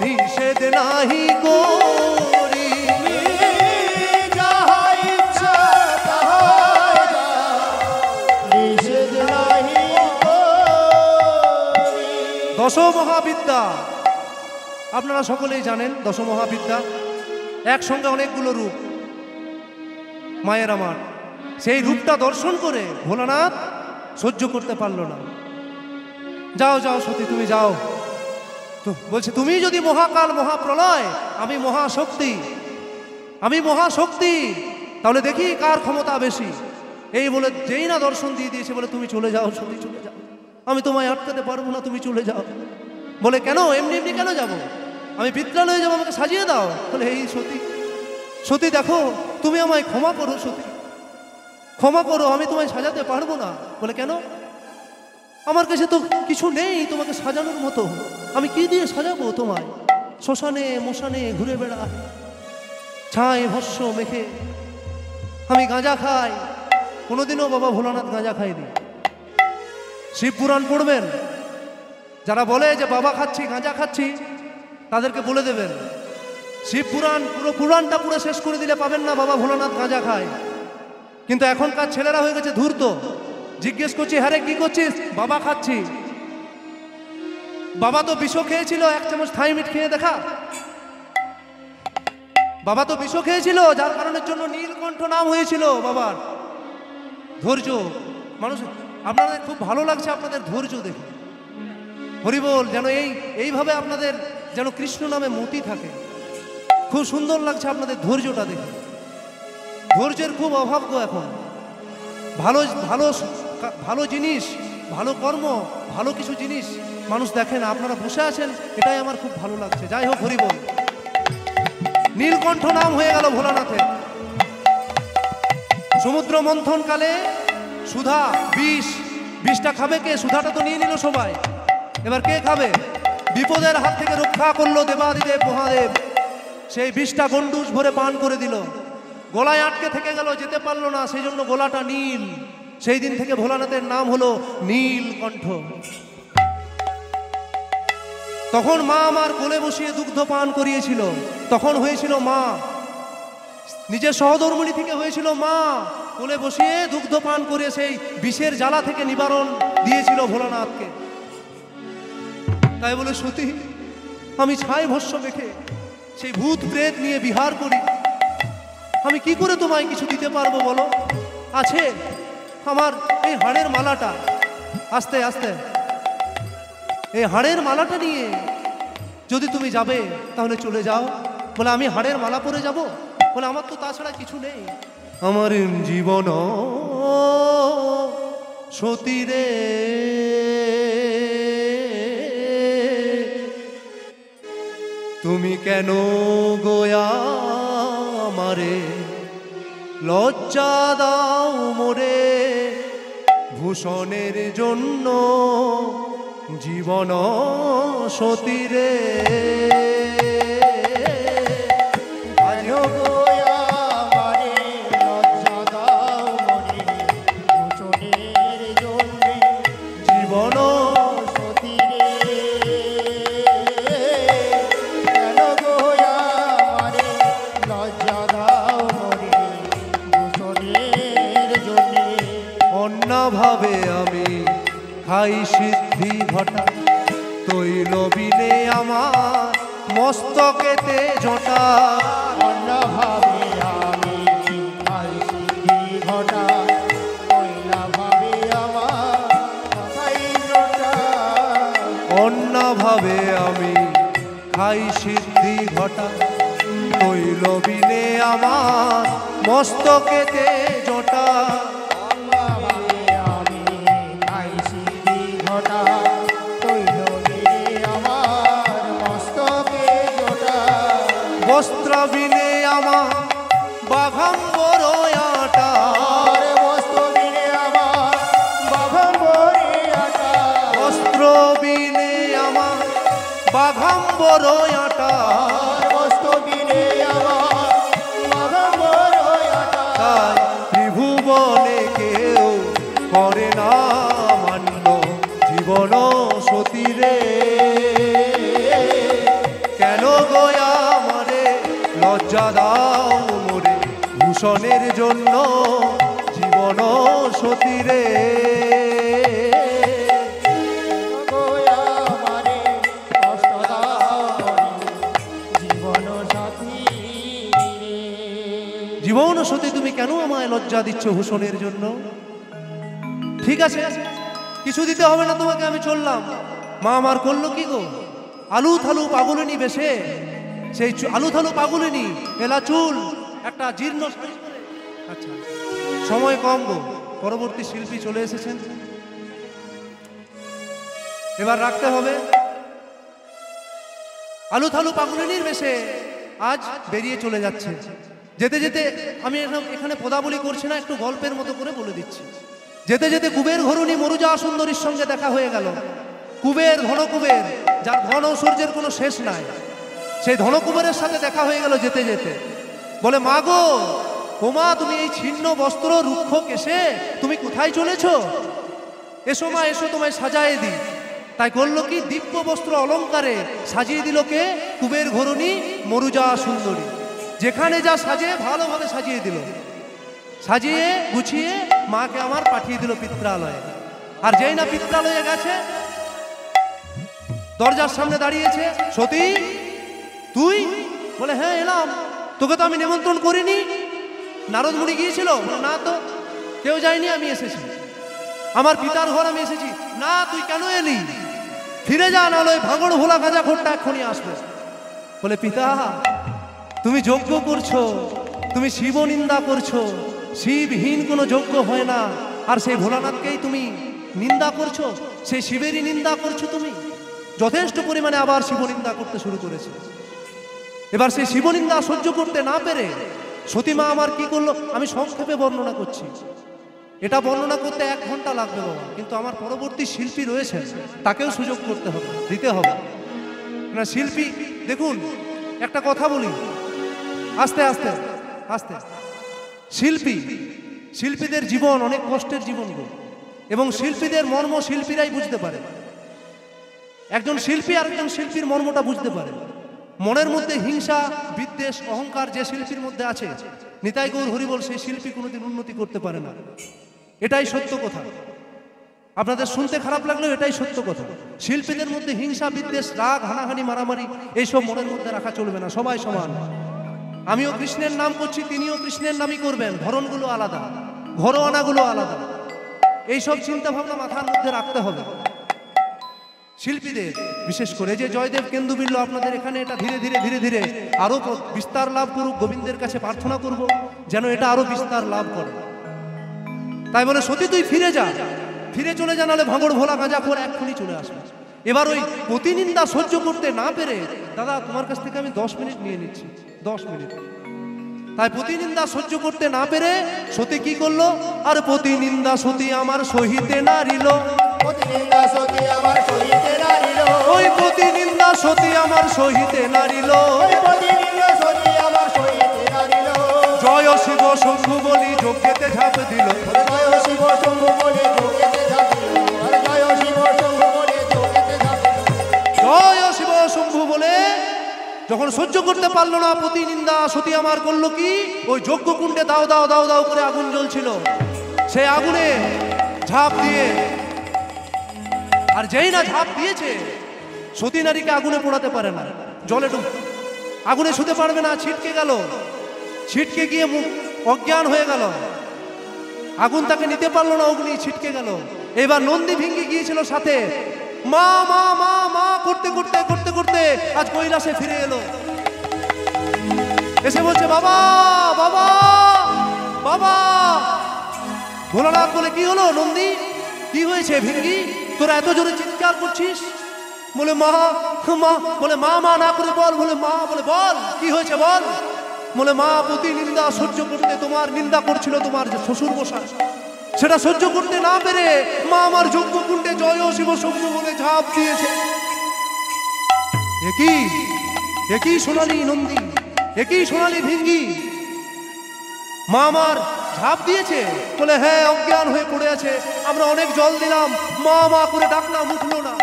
নিষেধ নাহি করি, যাহা ইচ্ছা তাহাই দাও, নিষেধ নাহি করি। দশ মহাবিদ্যা আপনারা সকলেই জানেন। দশ মহাবিদ্যা একসঙ্গে অনেকগুলো রূপ মায়ের আমার, সেই রূপটা দর্শন করে ভোলানাথ সহ্য করতে পারলো না। যাও যাও সতী, তুমি যাও। তো বলছে, তুমি যদি মহাকাল মহাপ্রলয়, আমি মহাশক্তি, আমি মহাশক্তি, তাহলে দেখি কার ক্ষমতা বেশি। এই বলে যেই না দর্শন দিয়ে দিয়েছে, বলে তুমি চলে যাও সতী, চলে যাও, আমি তোমায় আটকাতে পারবো না, তুমি চলে যাও। বলে কেন? এমনি এমনি কেন যাব? আমি পিত্রালয়ে যাবো, আমাকে সাজিয়ে দাও। বলে এই সতী, সতী দেখো, তুমি আমায় ক্ষমা করো সতী, ক্ষমা করো, আমি তোমায় সাজাতে পারবো না। বলে কেন? আমার কাছে তো কিছু নেই তোমাকে সাজানোর মতো, আমি কি দিয়ে সাজাবো তোমায়? শ্মশানে মশানে ঘুরে বেড়াই, ছাই ভস্য মেখে, আমি গাঁজা খাই। কোনোদিনও বাবা ভোলানাথ গাঁজা খাইনি। শিব পুরাণ পড়বেন, যারা বলে যে বাবা খাচ্ছি গাঁজা খাচ্ছি, তাদেরকে বলে দেবেন শিব পুরাণ পুরো পুরাণটা পুরো শেষ করে দিলে পাবেন না বাবা ভোলানাথ গাঁজা খায়। কিন্তু এখনকার ছেলেরা হয়ে গেছে ধূর্ত। জিজ্ঞেস করছি, হ্যাঁ রে কি করছিস? বাবা খাচ্ছি। বাবা তো বিষ খেয়েছিল, এক চামচ থাইমিট খেয়ে দেখা। বাবা তো বিষ খেয়েছিল, যার কারণের জন্য নীলকণ্ঠ নাম হয়েছিল বাবার। ধৈর্য, মানুষ আপনাদের খুব ভালো লাগছে আপনাদের ধৈর্য দেখে। হরিবোল, যেন এইভাবে আপনাদের যেন কৃষ্ণ নামে মতি থাকে। খুব সুন্দর লাগছে আপনাদের ধৈর্যটা দেখে। ধৈর্যের খুব অভাব গো এখন। ভালো ভালো ভালো জিনিস, ভালো কর্ম, ভালো কিছু জিনিস মানুষ দেখে না, আপনারা বসে আছেন, এটাই আমার খুব ভালো লাগছে। যাই হোক, হরিবোল। নীলকণ্ঠ নাম হয়ে গেল ভোলানাথে। সমুদ্র মন্থন কালে সুধা বিষটা খাবে কে? সুধাটা তো নিয়ে নিল সবাই, এবার কে খাবে? বিপদের হাত থেকে রক্ষা করলো দেবাদিদেব মহাদেব। সেই বিষটা গন্ডুস ভরে পান করে দিল, গলায় আটকে থেকে গেল, যেতে পারলো না, সেই জন্য গলাটা নীল। সেই দিন থেকে ভোলানাথের নাম হলো নীলকণ্ঠ। তখন মা আমার কোলে বসিয়ে দুগ্ধ পান করিয়েছিল, তখন হয়েছিল মা, নিজের সহধর্মিণী থেকে হয়েছিল মা, কোলে বসিয়ে দুগ্ধ পান করে সেই বিষের জ্বালা থেকে নিবারণ দিয়েছিল ভোলানাথকে। তাই বলে সতী, আমি ছাই ভস্য মেখে সেই ভূত প্রেত নিয়ে বিহার করি, আমি কি করে তোমায় কিছু দিতে পারবো বলো? আছে আমার এই হাড়ের মালাটা, আস্তে আস্তে এই হাড়ের মালাটা নিয়ে যদি তুমি যাবে তাহলে চলে যাও। বলে আমি হাড়ের মালা পরে যাব? বলে আমার তো তাছাড়া কিছু নেই। আমার জীবন সতী রে, তুমি কেন গোয়া আমারে লজ্জা দাও মোরে, ভূষণের জন্য জীবন সতী রে। ভাবে আমি খাই সিদ্ধি ঘটা, তৈল বিনে আমার মস্তকেতে জটা। অন্য ভাবে আমি খাই সিদ্ধি ঘটা, তৈলা ভাবে আমার খাই জটা। অন্য ভাবে আমি খাই সিদ্ধি ঘটা, তৈল বিনে আমার মস্তকেতে জটা। বস্ত্র বিনে আমার বাঘাম্বর আটা, বস্ত্র বিনে আমার বাঘাম্বর আটা, বস্ত্র বিনে আমার বাঘাম্বর আটা, বস্ত্র বিনে আমার বাঘাম্বর আটা। তাই ত্রিভুবনে কেউ করে না মান্য জীবন সতী রে। কেন গোয়া আমারে লজ্জা দাও মোরে, ভূষণের জন্য জীবন সতী রে। জীবন সতী, তুমি কেন আমায় লজ্জা দিচ্ছ ভূষণের জন্য? ঠিক আছে, কিছু দিতে হবে না তোমাকে, আমি চললাম। মা আমার করলো কি গো? আলু থালু পাগলিনী বেশে, সেই আলু থালু পাগলিনী, এলা চুল, একটা জীর্ণ শাড়ি পরে। আচ্ছা, সময় কম গো, পরবর্তী শিল্পী চলে এসেছেন, এবার রাখতে হবে। আলু থালু পাগলিনীর বেশে আজ বেরিয়ে চলে যাচ্ছে। যেতে যেতে আমি এখানে পদাবলী করছি না, একটু গল্পের মতো করে বলে দিচ্ছি। যেতে যেতে কুবের ঘরণী মরুজা সুন্দরীর সঙ্গে দেখা হয়ে গেল। কুবের, ধনকুবের, যার ধন ঐশ্বর্যের কোনো শেষ নাই, সেই ধনকুবেরের সাথে দেখা হয়ে গেল যেতে যেতে। বলে, মা গো, ও মা, তুমি এই ছিন্ন বস্ত্র রুক্ষ কেশে তুমি কোথায় চলেছ? এসো মা, এসো, তোমায় সাজায় দিই। তাই করলো কি, দিব্য বস্ত্র অলঙ্কারে সাজিয়ে দিল কে? কুবের ঘরণী মরুজা সুন্দরী। যেখানে যা সাজে ভালোভাবে সাজিয়ে দিল, সাজিয়ে গুছিয়ে মাকে আমার পাঠিয়ে দিল পিত্রালয়ে। আর যেই না পিত্রালয়ে গেছে, দরজার সামনে দাঁড়িয়েছে, সতী তুই? বলে, হ্যাঁ এলাম। তো তোকে তো আমি নিমন্ত্রণ করিনি। নারদ মুনি গিয়েছিল? না তো, কেউ যায়নি, আমি এসেছি। আমার পিতার ঘর আমি এসেছি। না, তুই কেন এলি? ফিরে যা, নাহলে ওই ভাঙড় ভোলা গাঁজা খোরটা এক্ষুনি আসবে। বলে পিতা, তুমি যজ্ঞ করছো, তুমি শিব নিন্দা করছো, শিবহীন কোনো যজ্ঞ হয় না। আর সেই ভোলানাথকেই তুমি নিন্দা করছো, সেই শিবেরই নিন্দা করছো তুমি। যথেষ্ট পরিমাণে আবার শিব নিন্দা করতে শুরু করেছে। এবার সেই শিব নিন্দা সহ্য করতে না পেরে সতীমা আমার কি করলো, আমি সংক্ষেপে বর্ণনা করছি। এটা বর্ণনা করতে 1 ঘন্টা লাগবে বাবা, কিন্তু আমার পরবর্তী শিল্পী রয়েছে, তাকেও সুযোগ করতে হবে, দিতে হবে না। শিল্পী দেখুন, একটা কথা বলি, আস্তে আস্তে আস্তে। শিল্পীদের জীবন অনেক কষ্টের জীবন গো, এবং শিল্পীদের মর্ম শিল্পীরাই বুঝতে পারে। একজন শিল্পী আর একজন শিল্পীর মর্মটা বুঝতে পারে। মনের মধ্যে হিংসা, বিদ্বেষ, অহংকার যে শিল্পীর মধ্যে আছে, নিতাই গৌর হরিবল, সেই শিল্পী কোনোদিন উন্নতি করতে পারে না। এটাই সত্য কথা। আপনাদের শুনতে খারাপ লাগলেও এটাই সত্য কথা। শিল্পীদের মধ্যে হিংসা, বিদ্বেষ, রাগ, হানাহানি, মারামারি এইসব মনের মধ্যে রাখা চলবে না। সবাই সমান। আমিও কৃষ্ণের নাম করছি, তিনিও কৃষ্ণের নামই করবেন। ধরনগুলো আলাদা, ঘরোয়ানাগুলো আলাদা। এইসব চিন্তা ভাবনা মাথার মধ্যে রাখতে হবে শিল্পীদের। বিশেষ করে যে জয়দেব কেন্দু বিল্ল আপনাদের এখানে, এটা ধীরে ধীরে ধীরে ধীরে আরো বিস্তার লাভ করুক। গোবিন্দের কাছে প্রার্থনা করব যেন এটা আরো বিস্তার লাভ করে। তাই বলে সতী তুই ফিরে যা, ফিরে চলে যা, নাহলে ভাঙড় ভোলা গাঁজা করে এক্ষুনি চলে আসবে। এবার ওই প্রতিনিন্দা সহ্য করতে না পেরে, দাদা তোমার কাছ থেকে আমি 10 মিনিট নিয়ে নিচ্ছি, 10 মিনিট। তাই প্রতিনিন্দা সহ্য করতে না পেরে সতী কি করলো, আর প্রতিনিন্দা সতী আমার সহিতে নারিল। প্রতিনিন্দা সতী আমার সহিতে নারিল। ওই প্রতিনিন্দা সতী আমার সহিতে নারিল। ওই প্রতিনিন্দা সতী আমার সহিতে নারিল। জয় শিব শম্ভু বলি যজ্ঞেতে ঝাঁপ দিল। জয় শিব শম্ভু বলে যোগেতে ঝাঁপ দিল। জয় শিব শম্ভু বলে যোগেতে ঝাঁপ দিল। জয় শিব শম্ভু বলে যখন সহ্য করতে পারলো না, প্রতিনিন্দা সতী আমার করলো কি, ওই যজ্ঞ কুণ্ডে দাও দাও দাও দাও করে আগুন জ্বলছিল, সেই আগুনে ঝাঁপ দিয়ে, আর যেই না ঝাঁপ দিয়েছে, সতী নারীকে আগুনে পোড়াতে পারে না, জলে ডুব, আগুনে শুতে পারবে না, ছিটকে গেল, ছিটকে গিয়ে মুখ অজ্ঞান হয়ে গেল, আগুন তাকে নিতে পারলো না, অগ্নি ছিটকে গেল। এবার নন্দী ভেঙে গিয়েছিল সাথে, মা মা মা মা করতে করতে করতে করতে আজ কৈলাসে ফিরে এলো। এসে বলছে বাবা বাবা বাবা। ভোলানাথ বলে কি হলো নন্দী, কি হয়েছে ভিঙ্গি, তোরা এত জোরে চিৎকার করছিস? বলে মা মা, বলে মা মা না করে বল, বলে মা, বলে বল কি হয়েছে বল। বলে মা প্রতি নিন্দা সহ্য করতে, তোমার নিন্দা করছিল তোমার শ্বশুর মশাই, সেটা সহ্য করতে না পেরে মা আমার যজ্ঞ কুণ্ডে জয় শিব শম্ভু বলে ঝাঁপ দিয়েছে। একই সোনালী নন্দী, একই সোনালী ভিঙ্গি, মা আমার ঝাঁপ দিয়েছে। বলে হ্যাঁ, অজ্ঞান হয়ে পড়ে আছে, আমরা অনেক জল দিলাম, মা মা করে ডাকলাম, উঠলো না।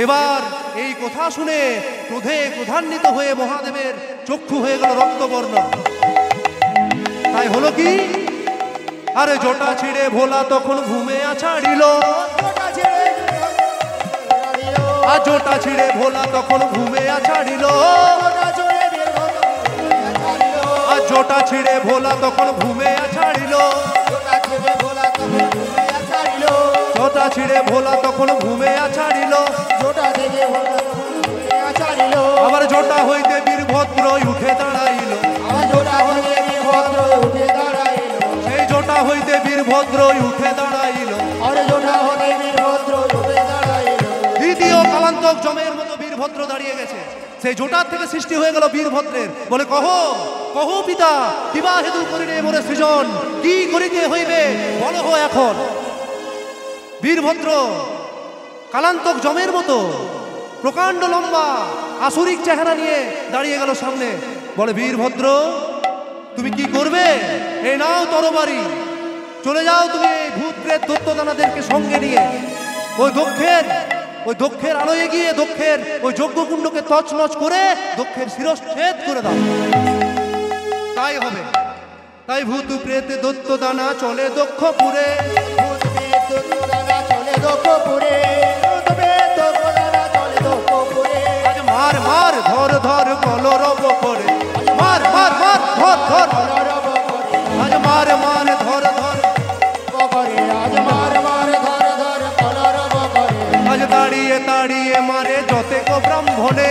এবার এই কথা শুনে ক্রোধে ক্রোধান্বিত হয়ে মহাদেবের চক্ষু হয়ে গেল রক্তবর্ণ। তাই হলো কি, আরে জটা ছিঁড়ে ভোলা তখন ঘুমে ছাড়িল। আর জটা ছিঁড়ে ভোলা তখন ঘুমে ছাড়িল। আর জটা ছিঁড়ে ভোলা তখন ঘুমে ছাড়িল। জটা ছিঁড়ে ভোলা তখন ঘুমে ছাড়িল। আবার জটা হইতে বীরভদ্র উঠে দাঁড়াইল। সেই জটা হইতে বীরভদ্র উঠে দাঁড়াইল। দ্বিতীয় কালান্তক জমের মতো বীরভদ্র দাঁড়িয়ে গেছে। সেই জোটার থেকে সৃষ্টি হয়ে গেল বীরভদ্রের। বলে কহ কহ পিতা, কিবা হেতু করিলে মোরে সৃজন, কি করিতে হইবে বলো এখন। বীরভদ্র কালান্তক জমের মতো প্রকাণ্ড লম্বা আসুরিক চেহারা নিয়ে দাঁড়িয়ে গেল সামনে। বলে বীরভদ্র তুমি কি করবে? এই নাও তরবারি, চলে যাও তুমি এই ভূত প্রেত দৈত্যদানাদেরকে সঙ্গে নিয়ে ওই দক্ষের আলোয় গিয়ে দক্ষের ওই যজ্ঞকুণ্ডকে তছনছ করে দক্ষের শিরচ্ছেদ করে দাও। তাই হবে। তাই ভূত প্রেত দৈত্যদানা চলে দক্ষপুরে। আজ মার মার ধর ধর কলরব করে, মার মার যতে গো ব্রাহ্মণে,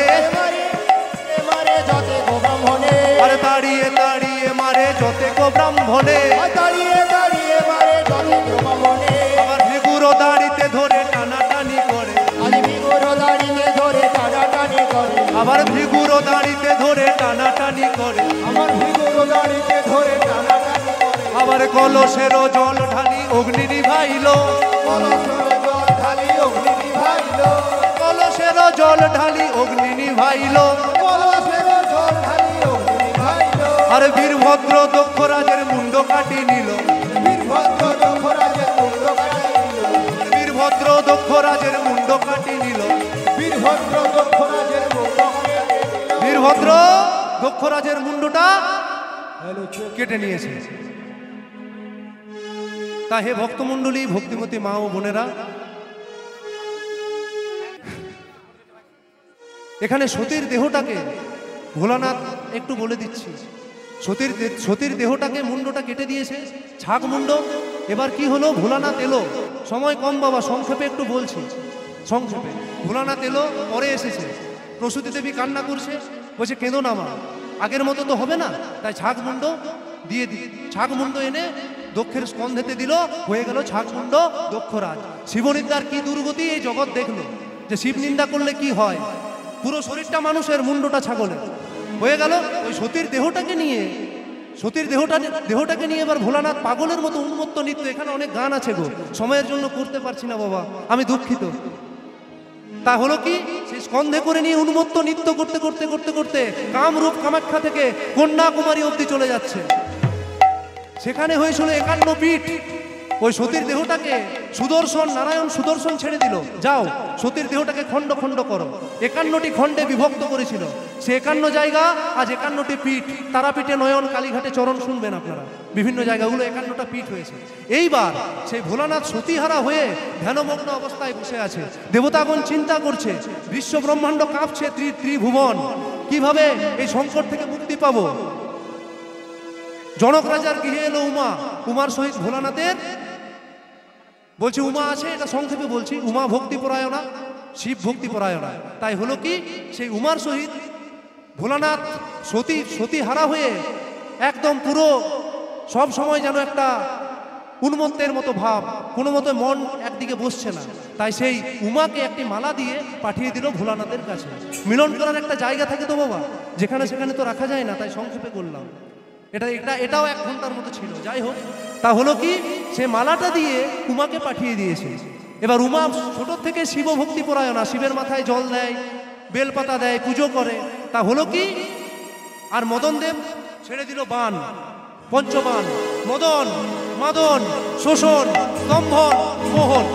মারে যতে গো ব্রাহ্মণে, আরে দাঁড়িয়ে দাঁড়িয়ে মারে যতে গো ব্রাহ্মণে, দাঁড়িয়ে দাঁড়িয়ে মারে যতে গো ব্রাহ্মণে, আবার ভিগুরো দাড়িতে ধরে টানাটানি করে, আজ ভিগুরো দাঁড়িয়ে ধরে টানাটানি করে, আবার ভিগুরো দাড়িতে ধরে টানাটানি করে, আমার ভিগুরো দাঁড়িয়ে ধরে টানাটানি করে, আবার কলসেরও জল ঢালি অগ্নি নিভাইল, কলসের জল ঢালি অগ্নি নিভাইল, কলসেরও জল ঢালি অগ্নি নিভাইল, কলসের জল ঢালি অগ্নি নিভাইল, আর বীরভদ্র দক্ষরাজের মুন্ড কাটি নিল, বীরভদ্র দক্ষরাজের মুন্ড কাটি নিল, বীরভদ্র দক্ষরাজের মুন্ড কাটি নিল, বীরভদ্র দক্ষরাজের মুন্ড কাটি নিল, বীরভদ্র দক্ষরাজের মুন্ডটা কেটে নিয়েছে। তা হে ভক্তমণ্ডলী, ভক্তিমতী মা ও বোনেরা, এখানে সতীর দেহটাকে ভোলানাথ একটু বলে দিচ্ছি, সতীর দেহটাকে মুন্ডটা কেটে দিয়েছে, ছাগ মুন্ড। এবার কি হলো, ভোলানাথ এলো, সময় কম বাবা, সংক্ষেপে একটু বলছি, সংক্ষেপে। ভোলানাথ এলো, পরে এসেছে, প্রসূতি দেবী কান্না করছে, বলছে কেঁদো না মা, আগের মতো তো হবে না, তাই ছাগ মুন্ড দিয়ে ছাগ মুন্ড এনে দক্ষের স্কন্ধেতে দিল, হয়ে গেল ছাগ মুন্ড দক্ষরাজ। শিবনিন্দার কি দুর্গতি এই জগৎ দেখলো, যে শিব নিন্দা করলে কি হয়, পুরো শরীরটা মানুষের, মুন্ডটা ছাগলের হয়ে গেল। ওই সতীর দেহটাকে নিয়ে, সতীর দেহটাকে নিয়ে এবার ভোলানাথ পাগলের মতো উন্মত্ত নৃত্য, এখানে অনেক গান আছে গো, সময়ের জন্য করতে পারছি না বাবা, আমি দুঃখিত। তা হলো কি, সেই স্কন্ধে করে নিয়ে উন্মত্ত নৃত্য করতে করতে করতে করতে কামরূপ কামাখ্যা থেকে কন্যাকুমারী অবধি চলে যাচ্ছে। সেখানে হয়েছিল 51 পীঠ। ওই সতীর দেহটাকে সুদর্শন, নারায়ণ সুদর্শন ছেড়ে দিল, যাও সতীর দেহটাকে খণ্ড খণ্ড করো। 51টি খণ্ডে বিভক্ত করেছিল। সে 51 জায়গা, আজ 51টি পীঠ। তারাপীঠে, নয়ন, কালীঘাটে চরণ শুনবেন আপনারা, বিভিন্ন জায়গাগুলো 51টা পীঠ হয়েছে। এইবার সেই ভোলানাথ সতীহারা হয়ে ধ্যানমগ্ন অবস্থায় বসে আছে। দেবতাগণ চিন্তা করছে, বিশ্ব ব্রহ্মাণ্ড কাঁপছে, ত্রিভুবন, কিভাবে এই সংকট থেকে মুক্তি পাবো। জনক রাজার গৃহে এলো উমা, উমার সহিত ভোলানাথের, বলছে উমা আছে, এটা সংক্ষেপে বলছি, উমা ভক্তিপরায়ণা, শিব ভক্তিপরায়ণা। তাই হলো কি, সেই উমার সহিত ভোলানাথ সতী হারা হয়ে একদম পুরো সব সময় যেন একটা উন্মত্তের মতো ভাব, কোনো মতো মন একদিকে বসছে না। তাই সেই উমাকে একটি মালা দিয়ে পাঠিয়ে দিল ভোলানাথের কাছে। মিলন করার একটা জায়গা থাকে তো বাবা, যেখানে সেখানে তো রাখা যায় না, তাই সংক্ষেপে করলাম। এটাও 1 ঘন্টার মতো ছিল, যাই হোক। তা হলো কি, সে মালাটা দিয়ে উমাকে পাঠিয়ে দিয়েছে। এবার উমা ছোট থেকে শিব ভক্তি পরায়ণা, শিবের মাথায় জল দেয়, বেলপাতা দেয়, পুজো করে। তা হলো কি, আর মদন দেব ছেড়ে দিল বান, পঞ্চবান, মদন, মাদন, শোষণ, স্তম্ভন, মোহন।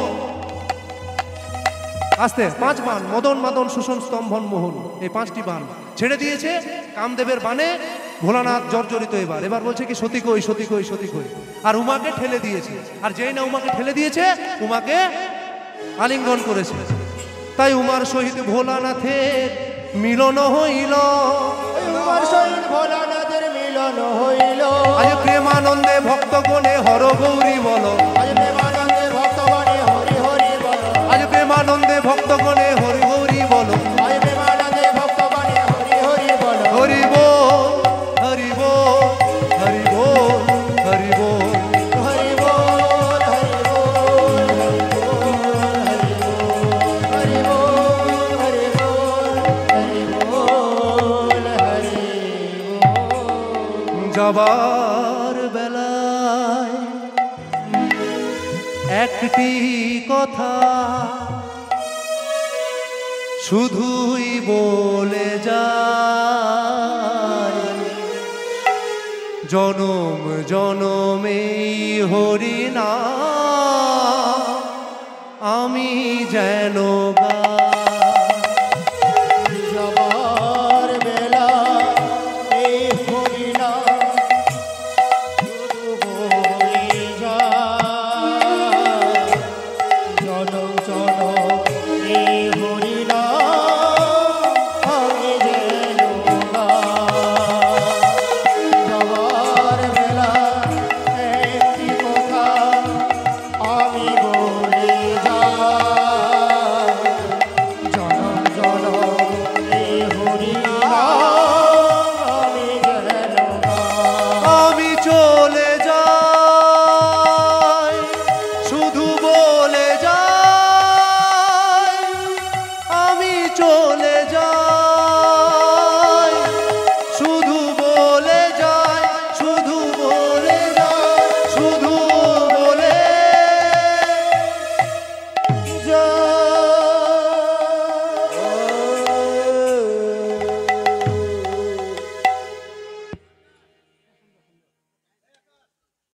আস্তে 5 বান, মদন, মাদন, শোষণ, স্তম্ভন, মোহন, এই 5টি বান ছেড়ে দিয়েছে। কামদেবের বানে ভোলানাথ জর্জরিত। এবার বলছে কি, সতী কই, সতী কই, সতী কই। আর উমাকে ঠেলে দিয়েছে। আর যেই না উমাকে ঠেলে দিয়েছে, উমাকে আলিঙ্গন করেছে। তাই উমার সহিত ভোলানাথের মিলন হইল, উমার সহিত ভোলানাথের মিলন হইল। আজ প্রেমানন্দে ভক্তগণে হর গৌরী বলো, আজ প্রেমানন্দে ভক্তগণে হরি হরি বলো, আজ প্রেমানন্দে ভক্তগণে হরি গৌরী বলো, আজ প্রেমানন্দে ভক্তগণে হরি হরি বলো। হরি বল, হরি বল, হরি বল, হরি বল। হরি বল, হরি বল, হরি বল, হরি বল, হরি বল, হরি বল। যাবার বেলায় একটি কথা শুধুই বলে যায়, জনম জনমে হরি নাম আমি যেন